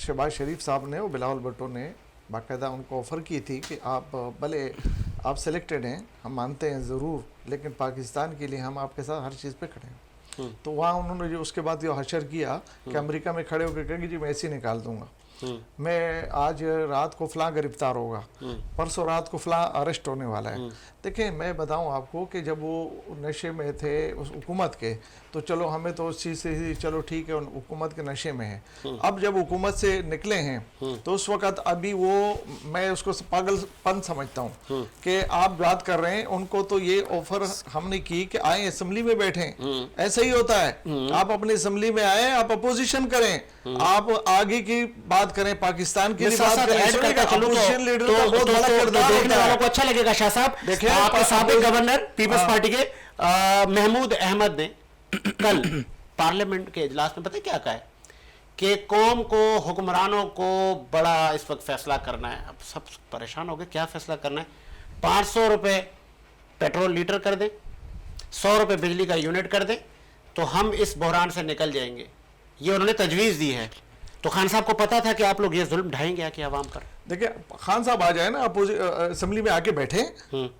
शहबाज शरीफ साहब ने और बिलावल भुट्टो ने बाकायदा उनको ऑफ़र की थी कि आप भले आप सिलेक्टेड हैं, हम मानते हैं ज़रूर, लेकिन पाकिस्तान के लिए हम आपके साथ हर चीज़ पे खड़े हैं। तो वहाँ उन्होंने जो उसके बाद जो हशर किया कि अमेरिका में खड़े होकर कहेंगे जी मैं ऐसे ही निकाल दूँगा, मैं आज रात को फलां गिरफ्तार होगा, परसों रात को फलां अरेस्ट होने वाला है। देखिए मैं बताऊं आपको कि जब वो नशे में थे उस हुकूमत के, तो चलो हमें तो उस चीज़ से ही चलो ठीक है हुकूमत के नशे में है। अब जब हुकूमत से निकले हैं तो उस वक़्त अभी वो मैं उसको पागलपन समझता हूँ कि आप बात कर रहे हैं, उनको तो ये ऑफर हमने की कि आए असम्बली में बैठें, ऐसा ही होता है। आप अपनी असम्बली में आए, आप अपोजिशन करें, आप आगे की बात बात करें, पाकिस्तान की मैं बात साथ-साथ करें, ऐड करता चलूं अपोजिशन लीडर का बहुत बड़ा तो किरदार देखने होता वालों है। को अच्छा लगेगा शाह साहब। देखिए, आपके साबिक गवर्नर पीपल्स पार्टी के महमूद अहमद ने कल पार्लियामेंट के इजलास में पता है क्या कहा है कि कौम को, हुक्मरानों को बड़ा इस वक्त फैसला करना है। अब सब परेशान हो गए, क्या फैसला करना है? 500 रुपए पेट्रोल लीटर कर दें, 100 रुपए बिजली का यूनिट कर दें, तो हम इस बहरान से निकल जाएंगे। ये उन्होंने तजवीज़ दी है। तो खान साहब को पता था कि आप लोग ये जुल्म ढाएंगे आके आवाम पर। देखिए, खान साहब आ जाए ना असेंबली में आके बैठे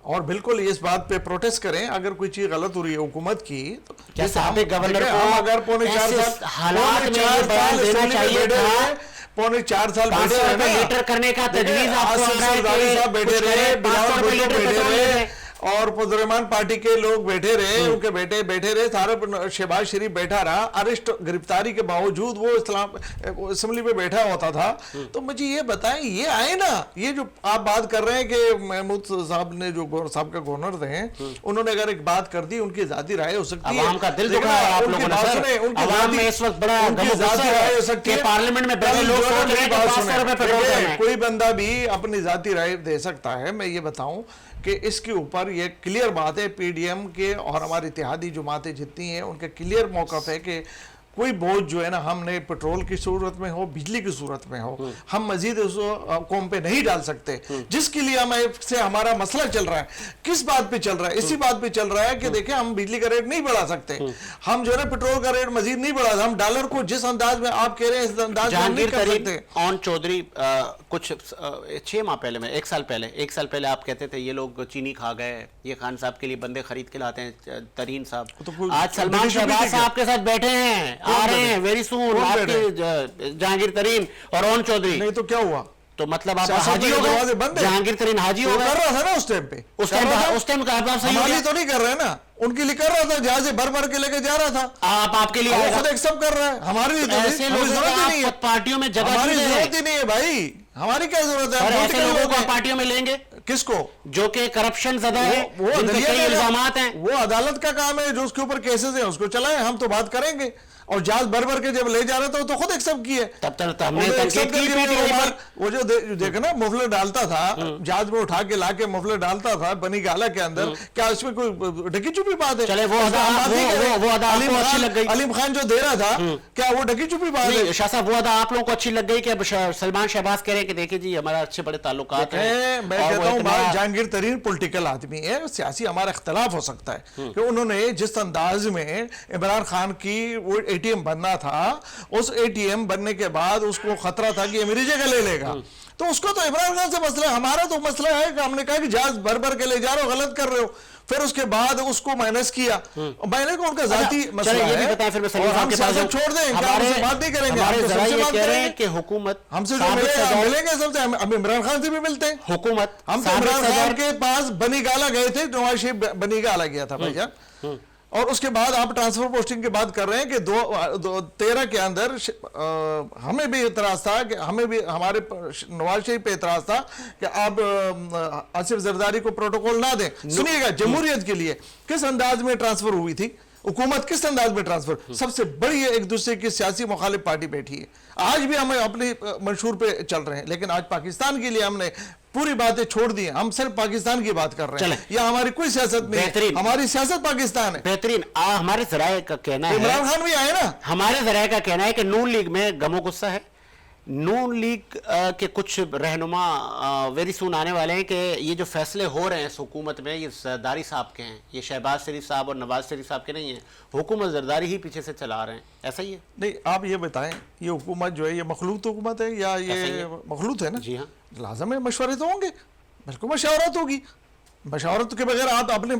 और बिल्कुल इस बात पे प्रोटेस्ट करें अगर कोई चीज गलत हो रही है हुकूमत की। तो क्या साबिक गवर्नर को हम अगर पौने 4 ऐसे साल हालात में ये बयान देना चाहिए था? पौने 4 साल 500 बैठे रुपए लीटर करने का तजवीज़ आपको लग रहा है कि साहब बैठे कुछ रहे, करें, 500 रुपए लीटर बैठे पेट्रोल ले रहे लें। और फजलरहमान पार्टी के लोग बैठे रहे, उनके बेटे बैठे रहे, सारे शहबाज शरीफ बैठा रहा, अरेस्ट गिरफ्तारी के बावजूद वो इस्लाम असेंबली में बैठा होता था। तो मुझे ये बताएं, ये आए ना, ये जो आप बात कर रहे हैं कि महमूद साहब ने जो साहब का गवर्नर थे, उन्होंने अगर एक बात कर दी, उनकी जाती राय हो सकती है। आवाम का दिल दुखा है आप लोगों ने सर। आवाम में इस वक्त बड़ा उनकी गम जाती राय हो सकती है। पार्लियामेंट में बैठे लोग सोच रहे हैं कि 500 रुपए पेट्रोल करना है। कोई बंदा भी अपनी जाती राय दे सकता है। मैं ये बताऊं कि इसके ऊपर ये क्लियर बात है, पीडीएम के और हमारी इत्तेहादी जमातें जितनी हैं उनका क्लियर मौक़िफ़ है कि कोई बोझ जो है ना, हमने पेट्रोल की सूरत में हो, बिजली की सूरत में हो, हम मजीद उस कौम पे नहीं डाल सकते। जिसके लिए से हमारा मसला चल रहा है, किस बात पे चल रहा है? इसी बात पे चल रहा है कि देखिए, हम बिजली का रेट नहीं बढ़ा सकते, हम जो है ना पेट्रोल का रेट मजीद नहीं बढ़ा, हम डॉलर को जिस अंदाज में आप कह रहे हैं इस अंदाज में नहीं कर सकते। ऑन चौधरी कुछ 6 माह पहले में 1 साल पहले आप कहते थे ये लोग चीनी खा गए, ये खान साहब के लिए बंदे खरीद के लाते हैं, तरीन साहब। आज सलमान शहबाज साहब के साथ बैठे हैं, आ रहे हैं वेरी सून आपके जहांगीर तरीन और ओन चौधरी। नहीं तो क्या हुआ? तो मतलब आप हाजी हो गए, जहांगीर तरीन हाजी हो गए। कर रहा था ना उस टाइम पे, उस टाइम का आप सही हमारी तो नहीं कर रहे ना, उनके लिए कर रहा था, जहाज भर भर के लेके जा रहा था। आपके लिए खुद एक्सेप्ट कर रहा है, हमारे लिए तो ऐसे लोगों को पार्टियों में जगह हमारी जरूरत ही नहीं है भाई, हमारी क्या जरूरत है? ऐसे लोगों को पार्टियों में लेंगे किसको? जो कि करप्शन ज़्यादा है, जिन पे कई इल्जामात हैं। वो अदालत का काम है, जो उसके ऊपर केसेस हैं उसको चलाएं, हम तो बात करेंगे। और जहाज भर भर के जब ले जा रहे थे तो खुद एक्सेप्ट किए। तब तक हमने तनकीद की पीटीआई वो जो देखो ना मुफलर डालता था, जहाज में उठा के लाके मुफलर डालता था बनी गाला के अंदर, क्या इसमें कोई ढकी छुपी बात है? चले वो अदा अच्छी लग गई। अलीम खान जो दे रहा था, क्या वो ढकी छुपी बात है? शाह साहब, वो अदा आप लोगों को अच्छी लग गई कि अब सलमान शहबाज कह रहे हैं कि देखिए जी हमारा अच्छे बड़े ताल्लुकात हैं। मैं कहता हूँ जहांगीर तरीन पॉलिटिकल आदमी है, सियासी हमारा इख्तलाफ हो सकता है कि उन्होंने जिस अंदाज में इमरान खान की वो एटीएम बनना था, उस एटीएम बनने के बाद उसको खतरा था कि मेरी जगह ले लेगा, तो उसको तो इमरान खान से मसला है। हमारा तो मसला है कि हमने कहा कि जहाज भर भर के ले जा रहे हो, गलत कर रहे हो। फिर उसके बाद उसको माइनस किया, मैंने को उनका जाती मसला है। ये भी बताएं फिर मैं सलीम साहब के पास छोड़ दें, हमसे बात नहीं करेंगे, हमसे कह रहे हैं कि हुकूमत हमसे जो मिलेंगे सबसे, हम इमरान खान से भी मिलते हैं। हुकूमत हम तो इमरान खान के पास बनी गाला गए थे, नवाज शरीफ बनी गाला गया था भाईजान, और उसके बाद आप ट्रांसफर पोस्टिंग की बात कर रहे हैं कि 2013 के अंदर हमें भी इतराज था कि हमें भी हमारे नवाज शरीफ पे इतराज था कि आप आसिफ जरदारी को प्रोटोकॉल ना दें। सुनिएगा, जमहूरियत के लिए किस अंदाज में ट्रांसफर हुई थी हुकूमत, किस अंदाज में ट्रांसफर, सबसे बड़ी एक दूसरे की सियासी मुखालिफ पार्टी बैठी है। आज भी हमें अपनी मंशूर पे चल रहे हैं, लेकिन आज पाकिस्तान के लिए हमने पूरी बातें छोड़ दी, हम सिर्फ पाकिस्तान की बात कर रहे हैं। या हमारी कोई सियासत नहीं है, हमारी सियासत पाकिस्तान है। बेहतरीन। हमारे ज़राए का कहना है, इमरान खान भी आए ना, हमारे ज़राए का कहना है कि नून लीग में गमो गुस्सा है। नून लीग के कुछ रहनुमा वेरी सून आने वाले हैं कि ये जो फैसले हो रहे हैं इस हुकूमत में, ये जरदारी साहब के हैं, ये शहबाज शरीफ साहब और नवाज शरीफ साहब के नहीं हैं, हुकूमत जरदारी ही पीछे से चला रहे हैं। ऐसा ही है? नहीं, आप ये बताएं, ये हुकूमत जो है ये मखलूत हुकूमत है या ये मखलूत है ना? जी हाँ, लाजम है, मशवरे तो होंगे, बिल्कुल मशावरत होगी। मशावरत के बगैर आप अपने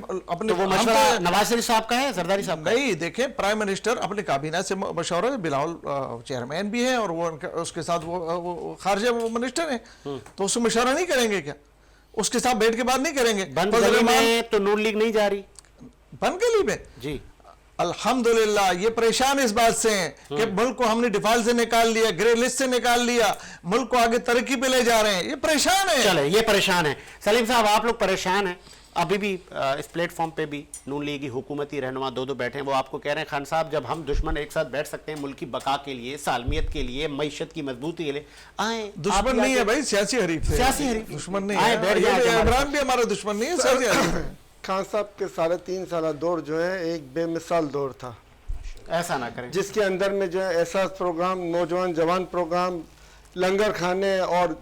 तो वो मशवरा नवाज शरीफ साहब का है, जरदारी साहब का नहीं? देखें, प्राइम मिनिस्टर अपने काबीना से मशवरा, बिलावल चेयरमैन भी है और वो उसके साथ वो खारजा मिनिस्टर है, तो उससे मशवरा नहीं करेंगे क्या? उसके साथ बैठ के बात नहीं करेंगे? बंद गली में तो नून लीग नहीं जा रही। बंद गली में जी अल्हम्दुलिल्लाह ये परेशान इस बात से हैं कि मुल्क को हमने डिफॉल्ट से निकाल लिया, ग्रे लिस्ट से निकाल लिया, मुल्क को आगे तरक्की पे ले जा रहे हैं, ये परेशान है। चले, ये परेशान है। सलीम साहब, आप लोग परेशान हैं, अभी भी इस प्लेटफॉर्म पे भी नून लीगी हुकूमती रहनुमा दो बैठे हैं, वो आपको कह रहे हैं खान साहब जब हम दुश्मन एक साथ बैठ सकते हैं मुल्क की बका के लिए, सालमियत के लिए, मईशत की मजबूती के लिए, आए। दुश्मन नहीं है भाई, सियासी हरीफ है, सियासी हरीफ दुश्मन नहीं आए, है। बैठ जाए हमारे इमरान भी हमारा दुश्मन नहीं है, सियासी हरीफ है। खान साहब के 3.5 साल दौर जो है एक बेमिसाल दौर था, ऐसा ना करें, जिसके अंदर में जो है एहसास प्रोग्राम, नौजवान जवान प्रोग्राम, लंगर खाने और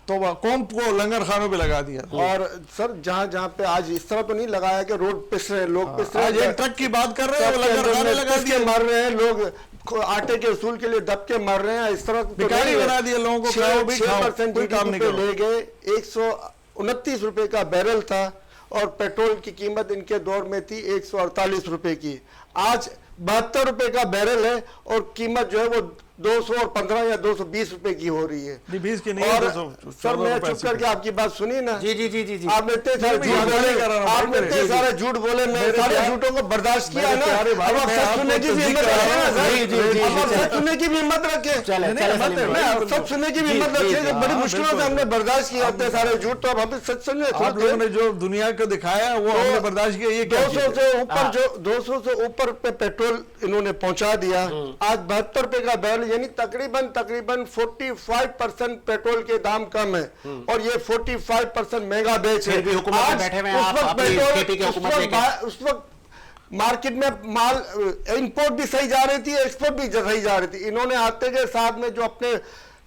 तो कौम को लंगर खानों पे लगा दिया। और सर जहाँ जहाँ पे आज इस तरह तो नहीं लगाया कि रोड पिस रहे लोग, पिस रहे आज एक ट्रक की बात कर रहे हैं, वो लंगर खाने लगा पिस के दिए, मर रहे हैं लोग, आटे के उसूल के लिए दब के मर रहे हैं। इस तरह तो भिखारी बना दिए लोगों को, खाओ भी खाओ, 6% कोई काम नहीं पे करो। ले गए। 129 रुपए का बैरल था और पेट्रोल की कीमत इनके दौर में थी 148 रुपए की। आज 72 रुपए का बैरल है और कीमत जो है वो 215 या 220 रुपए की हो रही है। 20 की नहीं है, और 200 सर मैं चुप करके आपकी बात सुनी ना, जी जी जी जी जी, आपने इतने सारे मैं झूठ बोले, कर रहा हूं, आपने मेरे इतने सारे झूठ बोले, मैं सारे झूठों को बर्दाश्त किया ना। प्यारे भाई, अब आप मैं सच आपको सुनने की भी हिम्मत तस्दीक कर रखें रहा ना हूं। सर, जी, जी, जी, अब आप जी, सच सुनने की भी हिम्मत रखें। चले नहीं, चले मत सलीम है, भाई। मैं सब सुनने की भी जी, हिम्मत जी, रखें जी, कि बड़ी हाँ, मुश्किलों से बिल्कुल। हमने बर्दाश्त किया इतने सारे झूठ, तो अब हम सच सुनिए। आप लोगों ने जो दुनिया को दिखाया वो हमने बर्दाश्त किया, ये क्या 200 से ऊपर जो 200 से ऊपर पे पेट्रोल इन्होंने पहुंचा दिया। आज 72 रुपए का बैरल, यानी तकरीबन 45% पेट्रोल के दाम कम है और ये 45% महंगा बेच है। फिर भी हुकूमत में बैठे हुए हैं आप, अपनी KP की हुकूमत लेके। उस वक्त मार्केट में माल इंपोर्ट भी सही जा रही थी, एक्सपोर्ट भी सही जा रही थी। इन्होंने आते के साथ में जो अपने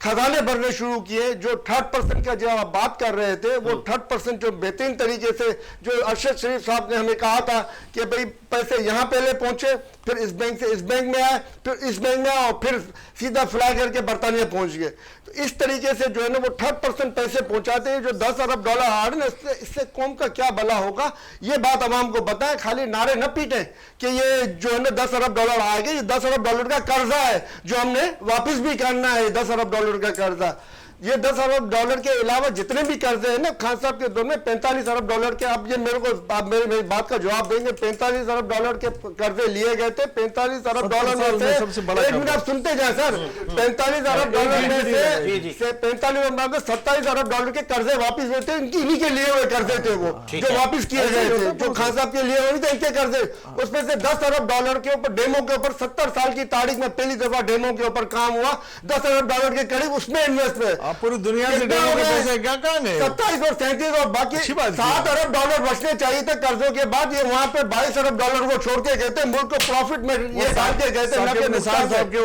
खजाने भरने शुरू किए, जो 30% का जो आप बात कर रहे थे, वो 30% जो बेहतरीन तरीके से जो अरशद शरीफ साहब ने हमें कहा था कि भाई पैसे यहाँ पहले पहुंचे, फिर इस बैंक से इस बैंक में आए, फिर इस बैंक में आए और फिर सीधा फ्लाई करके बरतानिया पहुंच गए। तो इस तरीके से जो है ना वो 30% पैसे पहुंचाते हैं। जो 10 अरब डॉलर आ रहे हैं इससे कौम का क्या भला होगा, ये बात अवाम को बताएं। खाली नारे न पीटें कि ये जो है ना 10 अरब डॉलर आएंगे, ये 10 अरब डॉलर का कर्जा है जो हमने वापस भी करना है। 10 अरब डॉलर का कर्जा, ये 10 अरब डॉलर के अलावा जितने भी कर्जे हैं ना खान साहब के दौर में 45 अरब डॉलर के, अब ये मेरे को आप मेरी बात का जवाब देंगे, 45 अरब डॉलर के कर्जे लिए गए थे। 45 अरब डॉलर में से एक मिनट आप सुनते जाए सर, 45 अरब डॉलर में से 45 अरब में 27 अरब डॉलर के कर्जे वापिस हुए थे। इन्हीं के लिए हुए कर्जे थे वो जो वापिस किए गए थे, जो खान साहब के लिए हुए थे इनके कर्जे। उसमें से 10 अरब डॉलर के ऊपर डेमो के ऊपर 70 साल की तारीख में पहली दफा डेमो के ऊपर काम हुआ। 10 अरब डॉलर के करीब उसमें इन्वेस्टमेंट, पूरी दुनिया से डेमो के पैसे क्या कहाँ गए? 27 और 37 और बाकी 7 अरब डॉलर बचने चाहिए थे कर्जों के बाद। ये वहां पे 22 अरब डॉलर वो छोड़ के गए थे, मुल्क को प्रॉफिट में ये डाल के गए थे।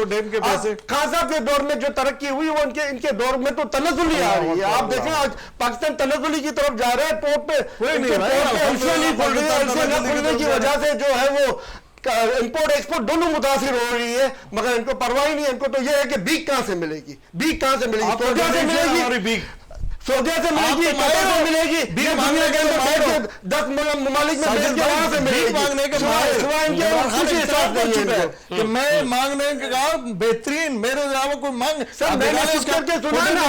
डेम के पैसे खान साहब के दौर में जो तरक्की हुई वो इनके दौर में तो तनजुली आ रही है। आप देखें आज पाकिस्तान तनजुली की तरफ जा रहा है। पोर्ट पे एलसीए नहीं खुल रही है, एलसीए न खुलने की वजह से जो है वो इंपोर्ट एक्सपोर्ट दोनों मुतासिर हो रही है, मगर इनको परवाह ही नहीं है। इनको तो ये है कि बीक कहां से मिलेगी, बीक कहां से मिलेगी, सऊदिया से मिलेगी, सऊदिया से मिलेगी, कतर से मिलेगी, बीक मांगने के अंदर 10 ममालिक में भेज के वहां से मिलेगी। मांगने के कुछ हिसाब नहीं है कि मैं मांगने का बेहतरीन मेरे अलावा कोई मांग सर, मैंने कुछ करके सुना ना,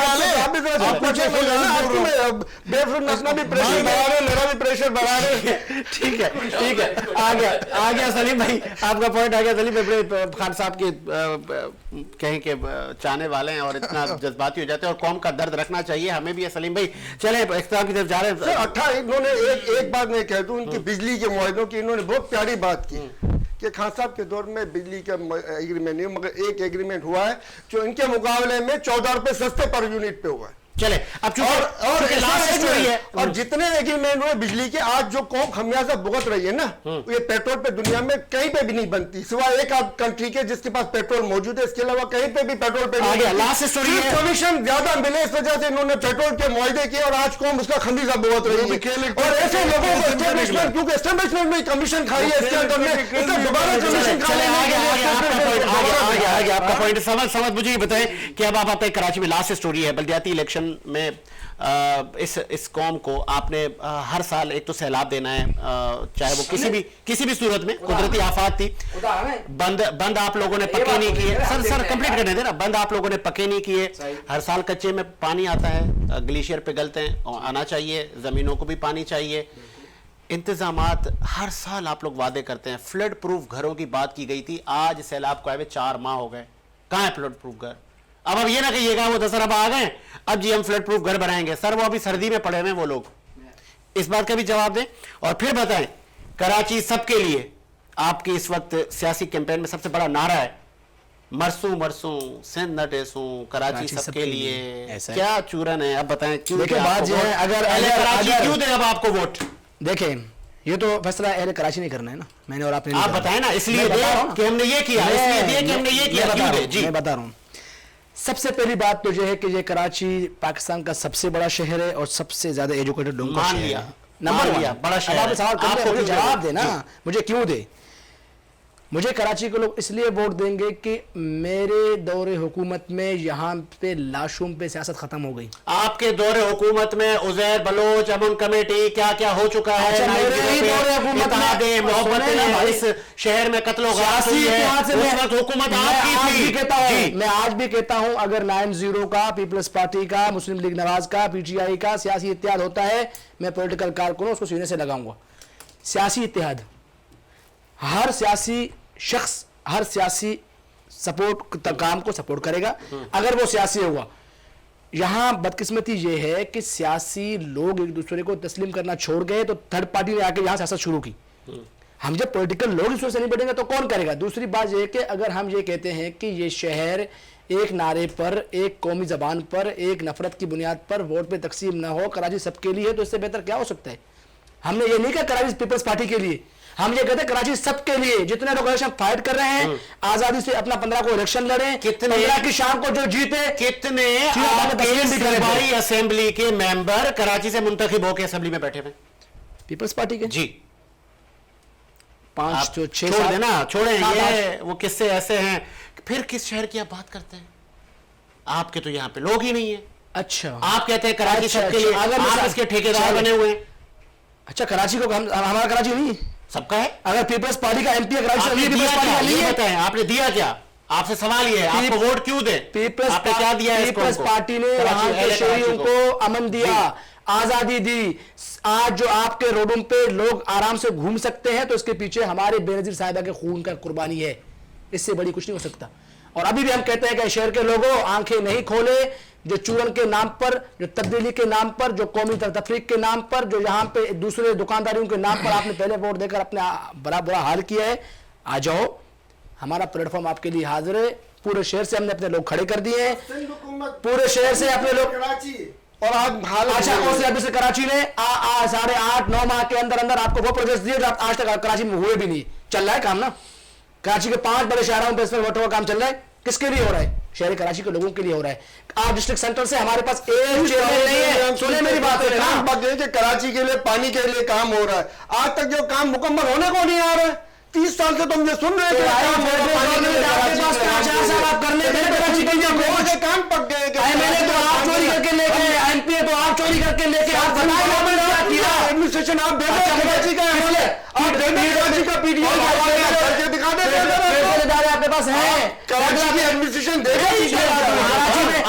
आप भी जरा पूछे सुना ना, आपको मैं बेफिक्र अपना भी प्रेशर बढ़ा रहे, मेरा भी प्रेशर बढ़ा रहे। ठीक है ठीक है, आ गया सलीम भाई, आपका पॉइंट आ गया। सलीम भाई खान साहब के कहीं के चाहने वाले हैं और इतना जज्बाती हो जाते हैं और कौम का दर्द रखना चाहिए, हमें भी है। सलीम भाई चले इख्तिताम की तरफ जा रहे हैं। इन्होंने एक बात मैं कह दूं, इनकी बिजली के मुआहदों की इन्होंने बहुत प्यारी बात की कि खान साहब के दौर में बिजली का एग्रीमेंट नहीं, मगर एक एग्रीमेंट हुआ है जो इनके मुकाबले में 14 रुपए सस्ते पर यूनिट पे हुआ है। चले अब और जितने एग्रीमेंट हुए बिजली के, आज जो कौम खमियाजा भुगत रही है ना, ये पेट्रोल पे दुनिया में कहीं पे भी नहीं बनती सिवाय एक आध कंट्री के जिसके पास पेट्रोल मौजूद है। इसके अलावा कहीं पे भी पेट्रोल पे कमीशन ज्यादा मिले, इस वजह से इन्होंने पेट्रोल के मुआहदे किए और आज कौम उसका खमीजा भुगत रही है। और ऐसे लोगों को एस्टेब्लिशमेंट, क्योंकि एस्टेब्लिशमेंट में कमीशन खाई है, इसके अंदर में दोबारा कमीशन आपका पॉइंट समझ मुझे ये बताएं कि अब आप कराची में लास्ट स्टोरी है बल्दियाती इलेक्शन में इस कौम को आपने हर साल एक तो सैलाब देना है, चाहे वो किसी भी सूरत में, कुदरती आफत थी, बंद आप लोगों ने पक्के नहीं किए। सर कंप्लीट करने देना, बंद आप लोगों ने पक्के नहीं किए। हर साल कच्चे में पानी आता है, ग्लेशियर पिघलते हैं, आना चाहिए, जमीनों को भी पानी चाहिए। इंतजामात हर साल आप लोग वादे करते हैं। फ्लड प्रूफ घरों की बात की गई थी, आज सैलाब को आए 4 माह हो गए, कहां है फ्लड प्रूफ घर? अब ये ना कहिएगा वो 10 अरब आ गए अब जी हम फ्लड प्रूफ घर बनाएंगे। सर वो अभी सर्दी में पड़े हुए वो लोग, इस बात का भी जवाब दें और फिर बताएं, कराची सबके लिए आपकी इस वक्त सियासी कैंपेन में सबसे बड़ा नारा है मरसू मरसू सिंध न टेसू, कराची सबके लिए, ऐसा है। क्या चूरन है? अब बताएं क्यों देखिए, दें बात आपको यह है, वोट? अगर- अहले अगर- कराची अगर- क्यों दें अब आपको वोट? देखें, ये तो फैसला अहले कराची नहीं करना है ना, मैंने और आपने नहीं आप करना। बताएं ना, इसलिए मैं बता दे रहा हूं ना। कि हमने ये किया, इसलिए दे कि हमने ये किया, मैं बता क्यों रहा दे? हूं, जी मैं बता रहा हूं। सबसे पहली बात तो यह है कि ये कराची पाकिस्तान का सबसे बड़ा शहर है और सबसे ज्यादा एजुकेटेड लोगों का मान शहर लिया, है। नंबर मान वन। लिया, बड़ा अब शहर आप है। सवाल करते हैं, आपको मुझे क्यों जवाब दे? देना, मुझे क्यों दे? मुझे कराची के लोग इसलिए वोट देंगे कि मेरे दौरे हुकूमत में यहाँ पे लाशों पे सियासत खत्म हो गई। आपके दौरे हुकूमत में उजैर बलोच अमन कमेटी क्या क्या हो चुका है? अच्छा, नाइट मेरे ही पे दौरे हुकूमत में- इत्तेहादें, मोहब्बतें, सुने ना भाई, इस शहर में कत्लो गार सियासी हुई है, इत्तेहाद से उस मैं- वक्त हुकूमत मैं आपकी आज थी। भी कहता हूं, जी। मैं आज भी कहता हूं, अगर 9-0 का, पीपल्स पार्टी का, मुस्लिम लीग नवाज का, पीटीआई का सियासी इत्तेहाद होता है, मैं पॉलिटिकल कारकुन हूं, उसको सीने से लगाऊंगा। सियासी इत्तेहाद, हर सियासी शख्स हर सियासी सपोर्ट काम को सपोर्ट करेगा अगर वो सियासी होगा। यहां बदकिस्मती ये है कि सियासी लोग एक दूसरे को तस्लीम करना छोड़ गए तो थर्ड पार्टी ने आके यहां सियासत शुरू की। हम जब पॉलिटिकल लोग इस से नहीं बढ़ेंगे तो कौन करेगा? दूसरी बात यह है कि अगर हम ये कहते हैं कि ये शहर एक नारे पर, एक कौमी जबान पर, एक नफरत की बुनियाद पर वोट पे तकसीम ना हो, कराची सबके लिए, तो इससे बेहतर क्या हो सकता है? हमने ये नहीं कहा कराची पीपल्स पार्टी के लिए, हम ये कहते हैं कराची सबके लिए। जितने लोग इलेक्शन फाइट कर रहे हैं, आजादी से अपना 15 को इलेक्शन लड़े, कितने- 15 की शाम को जो जीते, कितने ठीक है, आपके तस्लीम भी करे थे। सूबाई असेंबली के मेंबर कराची से मुंतखब होकर असेंबली में बैठे हुए? पीपल्स पार्टी के जी, 5 आप तो 6 छोड़ देना, छोड़ें, सात, ये वो किस्से ऐसे हैं। फिर किस शहर की आप बात करते हैं? आपके तो यहाँ पे लोग ही नहीं है। अच्छा, आप कहते हैं कराची अच्छा, सबके लिए, अगर आप मिसाल- इसके ठेकेदार चलो। बने हुए हैं। अच्छा, कराची को हमारा कराची नहीं है? सबका है। अगर पीपल्स पार्टी का एमपी कराची से आपने नहीं, दिया पीपल्स पार्टी क्या? का नहीं ये है? बताएं, आपने दिया क्या? आपसे सवाल ये है, आपको वोट क्यों दे? पीपल्स आपने क्या दिया है इस कौम पीपल्स को? पार्टी ने कराची, यहाँ के अहले कराची शहरियों को अमन दिया, आजादी दी। आज जो आपके रोडों पे लोग आराम से घूम सकते हैं तो इसके पीछे हमारे बेनजीर साहिबा के खून का कुर्बानी है। इससे बड़ी कुछ नहीं हो सकता। और अभी भी हम कहते हैं कि शहर के लोगों आंखें नहीं खोले, जो चूरन के नाम पर, जो तब्दीली के नाम पर, जो कौमी तफरीक के नाम पर, जो यहाँ पे दूसरे दुकानदारियों के नाम पर आपने पहले वोट देकर अपने बड़ा बुरा हाल किया है, आ जाओ, हमारा प्लेटफॉर्म आपके लिए हाजिर है। पूरे शहर से हमने अपने लोग खड़े कर दिए हैं, पूरे शहर से अपने लोग। कराची और आज हाल अच्छा, और अभी से कराची ने 8.5-9 माह के अंदर अंदर आपको वो प्रोजेक्ट दिए जो आप आज तक कराची में हुए भी नहीं। चल रहा है काम ना, कराची के 5 बड़े शहरों में वोटों का काम चल रहा है। किसके लिए हो रहा है? शहर कराची के लोगों के लिए हो रहा है। आज डिस्ट्रिक्ट सेंटर से हमारे पास एक चेयरमैन नहीं है। सुने मेरी बात है ना, कि कराची के लिए पानी के लिए काम हो रहा है, आज तक जो काम मुकम्मल होने को नहीं आ रहा है। 30 साल से तुम ये सुन रहे थे काम हो रहा है, पानी के लिए आपके पास कराची 4 साल आप करने थे कराची के लिए लोगों के काम पक गए कि मैंने तो आप चोरी करके लेके एमपी है तो आप चोरी करके लेके आप बताइए आपने क्या किया? एडमिनिस्ट्रेशन आप दे दो कराची का है, आप दे दो कराची का पीटीआई दिखा दे आपके पास है, कराची की एडमिनिस्ट्रेशन दे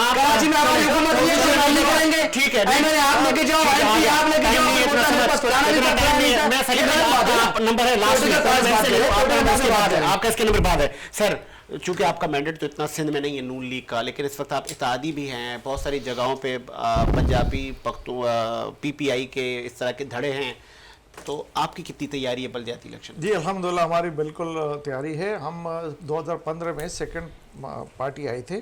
कराची में हमारी हुकूमत ये शेयर नहीं करेंगे। ठीक है, मैंने आप लेके जाओ, एमपी आप लेके जाओ, मेरे पास पुराना नहीं था, मैं सही आपका नंबर है लास्ट में, आपका इसके नंबर बाद है सर। चूंकि आपका मैंडेट तो इतना सिंध में नहीं है नून लीग का, लेकिन इस वक्त आप इत्तेहादी भी हैं, बहुत सारी जगहों पे पंजाबी पीपीआई के इस तरह के धड़े हैं, तो आपकी कितनी तैयारी है बलदियाती इलेक्शन? जी अल्हम्दुलिल्लाह हमारी बिल्कुल तैयारी है। हम 2015 में सेकंड पार्टी आए थे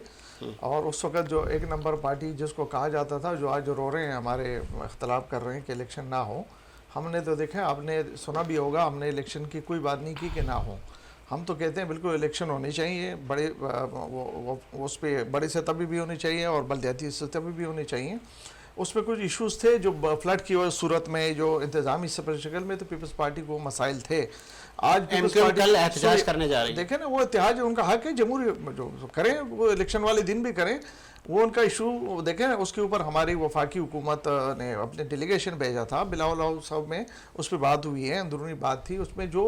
और उस वक्त जो एक नंबर पार्टी जिसको कहा जाता था, जो आज रो रहे हैं, हमारे इख्तलाफ कर रहे हैं कि इलेक्शन ना हो, हमने तो देखा, आपने सुना भी होगा, हमने इलेक्शन की कोई बात नहीं की कि ना हो। हम तो कहते हैं बिल्कुल इलेक्शन होनी चाहिए, बड़े उस पर बड़ी सतह भी होनी चाहिए और बलदियाती सतह भी होनी चाहिए। उसमें कुछ इश्यूज थे जो फ्लड की वजह सूरत में, जो इंतजामी शक्ल में तो पीपल्स पार्टी को मसाइल थे। आज कल एहतजाज करने जा रही है, देखें ना, वो एहतजाज उनका हक है, जमहूरी जो करें वो इलेक्शन वाले दिन भी करें, वो उनका इशू देखें ना। उसके ऊपर हमारी वफाकी हुकूमत ने अपने डेलीगेशन भेजा था, बिलावल साहब में उस पर बात हुई है, अंदरूनी बात थी, उसमें जो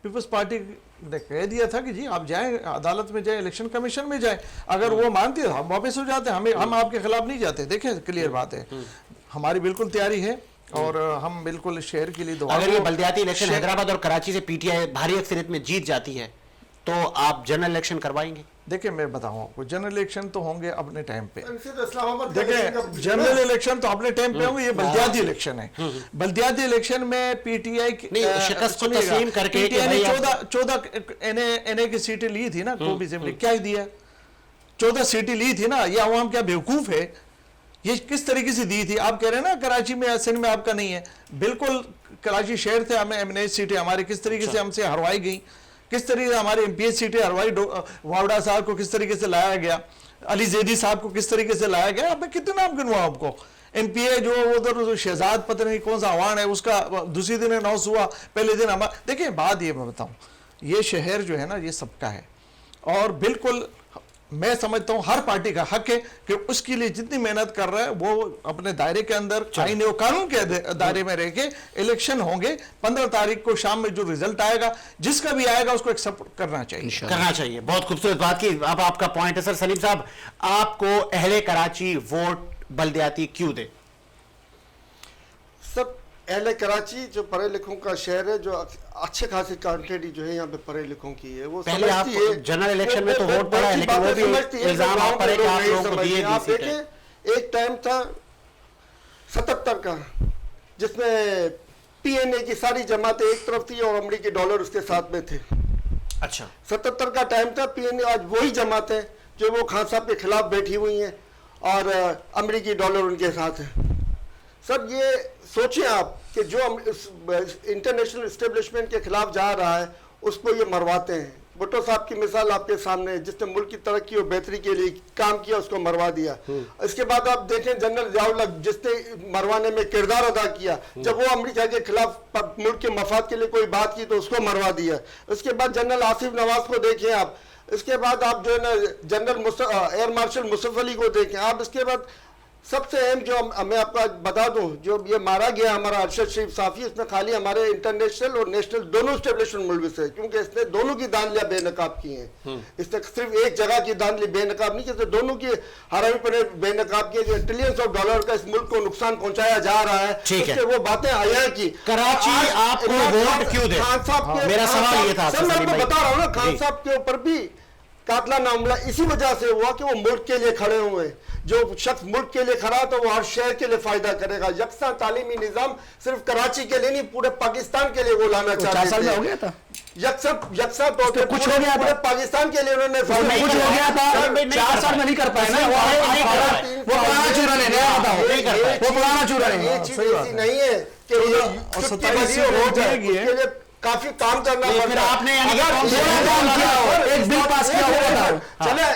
पीपल्स पार्टी ने कह दिया था कि जी आप जाएं अदालत में जाएं, इलेक्शन कमीशन में जाएं, अगर वो मानती है हम वापस हो जाते हैं, हम आपके खिलाफ नहीं जाते। देखें क्लियर बात है, हमारी बिल्कुल तैयारी है और हम बिल्कुल शहर के लिए दुआ। अगर ये बलदियाती इलेक्शन हैदराबाद और कराची से पीटीआई भारी अक्सरियत में जीत जाती है तो आप जनरल इलेक्शन करवाएंगे? देखिए मैं बताऊं आपको, जनरल इलेक्शन तो होंगे अपने टाइम पे। इनसे तो इस्लामाबाद देखिए जनरल इलेक्शन तो अपने टाइम पे होंगे, ये बल्दियाती इलेक्शन है। बल्दियाती इलेक्शन में पीटीआई नहीं, शिकस्त को तस्लीम करके कि पीटीआई ने भाई 14 एनए की सीटें ली थी ना, कौमी असेंबली क्या ही दिया, 14 सीटें ली थी ना। ये अवाम क्या बेवकूफ है? ये किस तरीके से दी थी? आप कह रहे हैं ना कराची में सिंध में आपका नहीं है, बिल्कुल कराची शहर थे, हमें एमएनए सीटें हमारी किस तरीके से हमसे हरवाई गई, किस तरीके से हमारे एमपीएच सीटें हरवाई, वावड़ा साहब को किस तरीके से लाया गया, अली जैदी साहब को किस तरीके से लाया गया। अब मैं कितने नाम गिनवाऊं आपको? एमपीए जो उधर शहजाद पता नहीं कौन सा अवान है, उसका दूसरी दिन अनाउंस हुआ, पहले दिन हमारा। देखिए बात ये मैं बताऊं, ये शहर जो है ना ये सबका है, और बिल्कुल मैं समझता हूं हर पार्टी का हक है कि उसके लिए जितनी मेहनत कर रहा है वो अपने दायरे के अंदर, आईने और कानून के दायरे में रह के इलेक्शन होंगे। 15 तारीख को शाम में जो रिजल्ट आएगा, जिसका भी आएगा उसको एक्सेप्ट करना चाहिए। बहुत खूबसूरत बात की। अब आपका पॉइंट है सर सलीम साहब, आपको अहले कराची वोट बल्दियाती क्यों दे? सब अहले कराची जो पढ़े लिखों का शहर है, जो अच्छे खासे क्वांटिटी जो है यहाँ पे पढ़े लिखों की है, वो पहले आप जनरल इलेक्शन में तो वोट पड़ा है, लेकिन वो भी इल्जाम आप पर है कि आप लोगों को दिए आप देखें, एक टाइम था 77 का जिसमें पीएनए की सारी जमातें एक तरफ थी और अमेरिकी डॉलर उसके साथ में थे। अच्छा, 77 का टाइम था। पीएनए आज वही जमातें जो वो खान साहब के खिलाफ बैठी हुई हैं और अमेरिकी डॉलर उनके साथ है। सब ये सोचें आप कि जो इंटरनेशनल इस्टेब्लिशमेंट के खिलाफ जा रहा है उसको ये मरवाते हैं। भुट्टो साहब की मिसाल आपके सामने है, जिसने मुल्क की तरक्की और बेहतरी के लिए काम किया उसको मरवा दिया। इसके बाद आप देखें जनरल जियाउल हक जिसने मरवाने में किरदार अदा किया, जब वो अमेरिका के खिलाफ मुल्क के मफाद के लिए कोई बात की तो उसको मरवा दिया। उसके बाद जनरल आसिफ नवाज को देखें आप, इसके बाद आप जो है ना general air marshal Musharraf Ali को देखें आप, इसके बाद सबसे अहम जो मैं आपको बता दूं, जो ये मारा गया हमारा अरशद शरीफ साफी, इसमें खाली हमारे इंटरनेशनल और नेशनल दोनों स्टेब्लिशमेंट मुलविस है, क्योंकि इसने दोनों की दानियां बेनकाब की हैं। इसने सिर्फ एक जगह की दानियां बेनकाब नहीं की, दोनों की हरामी पर बेनकाब की, ट्रिलियंस ऑफ डॉलर का इस मुल्क को नुकसान पहुंचाया जा रहा है। इससे वो बातें आया की कराची आपको वोट क्यों दे? खान साहब के, मेरा सवाल ये था, सर मैं आपको बता रहा हूँ ना, खान साहब के ऊपर भी कातलाना हमला इसी वजह से हुआ कि वो मुल्क के लिए खड़े हुए। जो शख्स मुल्क के लिए खड़ा तो वो हर शहर के लिए फायदा करेगा। यकसा तालीमी निजाम सिर्फ कराची के लिए नहीं, पूरे पाकिस्तान के लिए वो लाना चाहते थे। हो गया था यकसा तो कुछ हो गया, पूरे पाकिस्तान के लिए उन्होंने कुछ हो गया था। 4 साल में नहीं कर पाए ना, वो पुराना चूरन है, वो पुराना चूरन है। ये चीज ऐसी नहीं है कि 27 लिए काफी काम करना पड़ता है। आपने एक बिल पास किया होगा। चले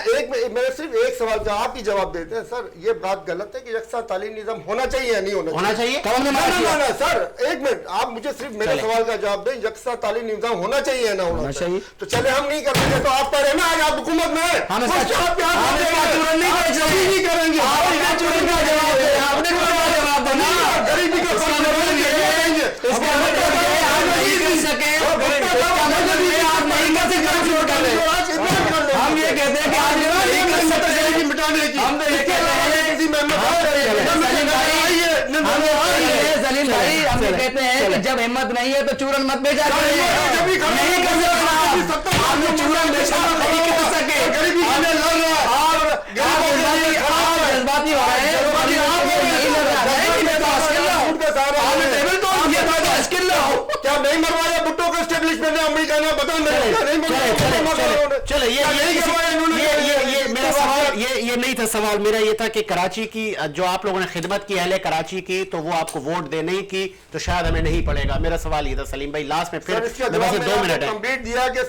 मेरे सिर्फ एक सवाल का आप ही जवाब देते हैं सर, ये बात गलत है कि यकसा तालीम निजाम होना चाहिए या नहीं होना चाहिए? ना सर एक मिनट, आप मुझे सिर्फ मेरे सवाल का जवाब दें, यकसा तालीम निजाम होना चाहिए या ना होना चाहिए? तो चले हम नहीं करेंगे तो आप करें ना, आज आप हुकूमत में नहीं करेंगे, गरीबी का हम ये कहते हैं कि आज मिटाने की, हम ये कहते हैं कि जब हिम्मत नहीं है तो चूरन मत बेचा नहीं कर चूरन बेचा नहीं कर सके, जज्बाती हो रहे हैं। क्या नहीं मरवाया भुट्टो को एस्टेब्लिशमेंट ने अमेरिका ने? बता चलो ये मेरा सवाल ये नहीं था। सवाल मेरा ये था कि कराची की जो आप लोगों ने खिदमत की अहले कराची की, तो वो आपको वोट दे नहीं की तो शायद हमें नहीं पड़ेगा। मेरा सवाल ये था सलीम भाई, लास्ट में फिर 2 मिनट है। कंप्लीट दिया कि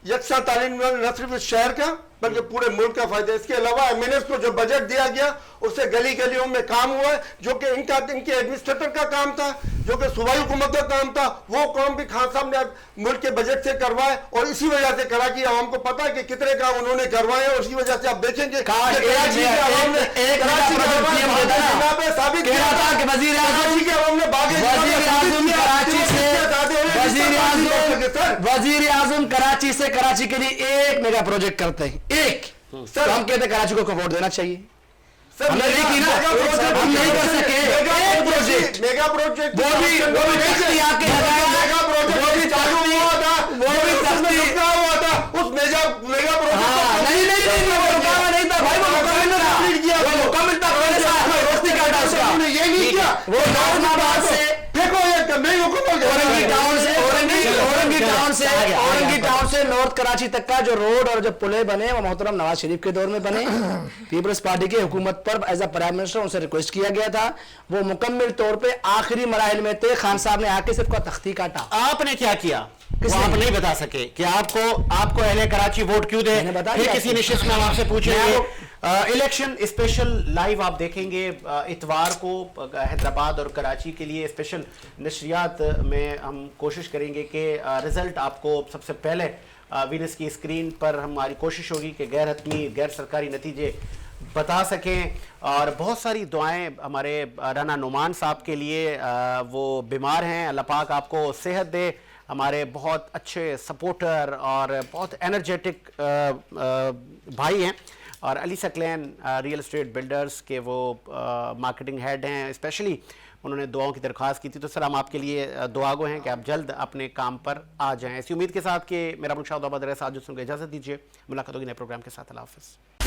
यकसा तालीम न सिर्फ इस शहर का बल्कि पूरे मुल्क का फायदा। इसके अलावा एमएनएस को जो बजट दिया गया उससे गली गलियों में काम हुआ है, जो कि इनके एडमिनिस्ट्रेटर का काम था, जो कि सूबाई हुकूमत का काम था। वो काम भी खान साहब ने मुल्क के बजट से करवाए और इसी वजह से कराची आवाम को पता है कि कितने काम उन्होंने करवाए और इसी वजह से आप देखेंगे वजीर आजम कराची से कराची के लिए एक मेगा प्रोजेक्ट करते हैं, एक सर हम कहते हैं कराची को वोट देना चाहिए। हमने नहीं की ना, हम नहीं कर सके। एक प्रोजेक्ट मेगा प्रोजेक्ट वो भी आके मेगा प्रोजेक्ट वो भी चालू हुआ था, वो भी हुआ था उस मेगा प्रोजेक्ट वो नाजमाबाद से फेंको ये नहीं हुकूमत औरंगी टाउन से नॉर्थ कराची तक का जो रोड और जो पुले बने वो मोहतरम नवाज शरीफ के दौर में बने। पीपल्स पार्टी की हुकूमत पर एज अ प्राइम मिनिस्टर उनसे रिक्वेस्ट किया गया था, वो मुकम्मल तौर पे आखिरी मराहिल में थे। खान साहब ने आके सिर्फ तख्ती काटा। आपने क्या किया वो किसने? आप नहीं बता सके कि आपको अहले कराची वोट क्यों दे। मैंने बता फिर दिया किसी आपको। निशिस्त में हम आपसे पूछेंगे। मैं इलेक्शन स्पेशल लाइव आप देखेंगे इतवार को हैदराबाद और कराची के लिए स्पेशल नशरियात में हम कोशिश करेंगे कि रिजल्ट आपको सबसे पहले वीनस की स्क्रीन पर हमारी कोशिश होगी कि गैर हतमी गैर सरकारी नतीजे बता सकें। और बहुत सारी दुआएं हमारे राना नुमान साहब के लिए, वो बीमार हैं, अल्लाह पाक आपको सेहत दे। हमारे बहुत अच्छे सपोर्टर और बहुत एनर्जेटिक भाई हैं। और Ali Saqlain real estate builders के वो मार्केटिंग हेड हैं, स्पेशली उन्होंने दुआओं की दरख्वास्त की थी। तो सर हम आपके लिए दुआगो हैं कि आप जल्द अपने काम पर आ जाएं। इसी उम्मीद के साथ कि मेरा मुशाहिद आज सुनकर इजाज़त दीजिए। मुलाकात होगी नए प्रोग्राम के साथ। अल्लाह हाफ़िज़।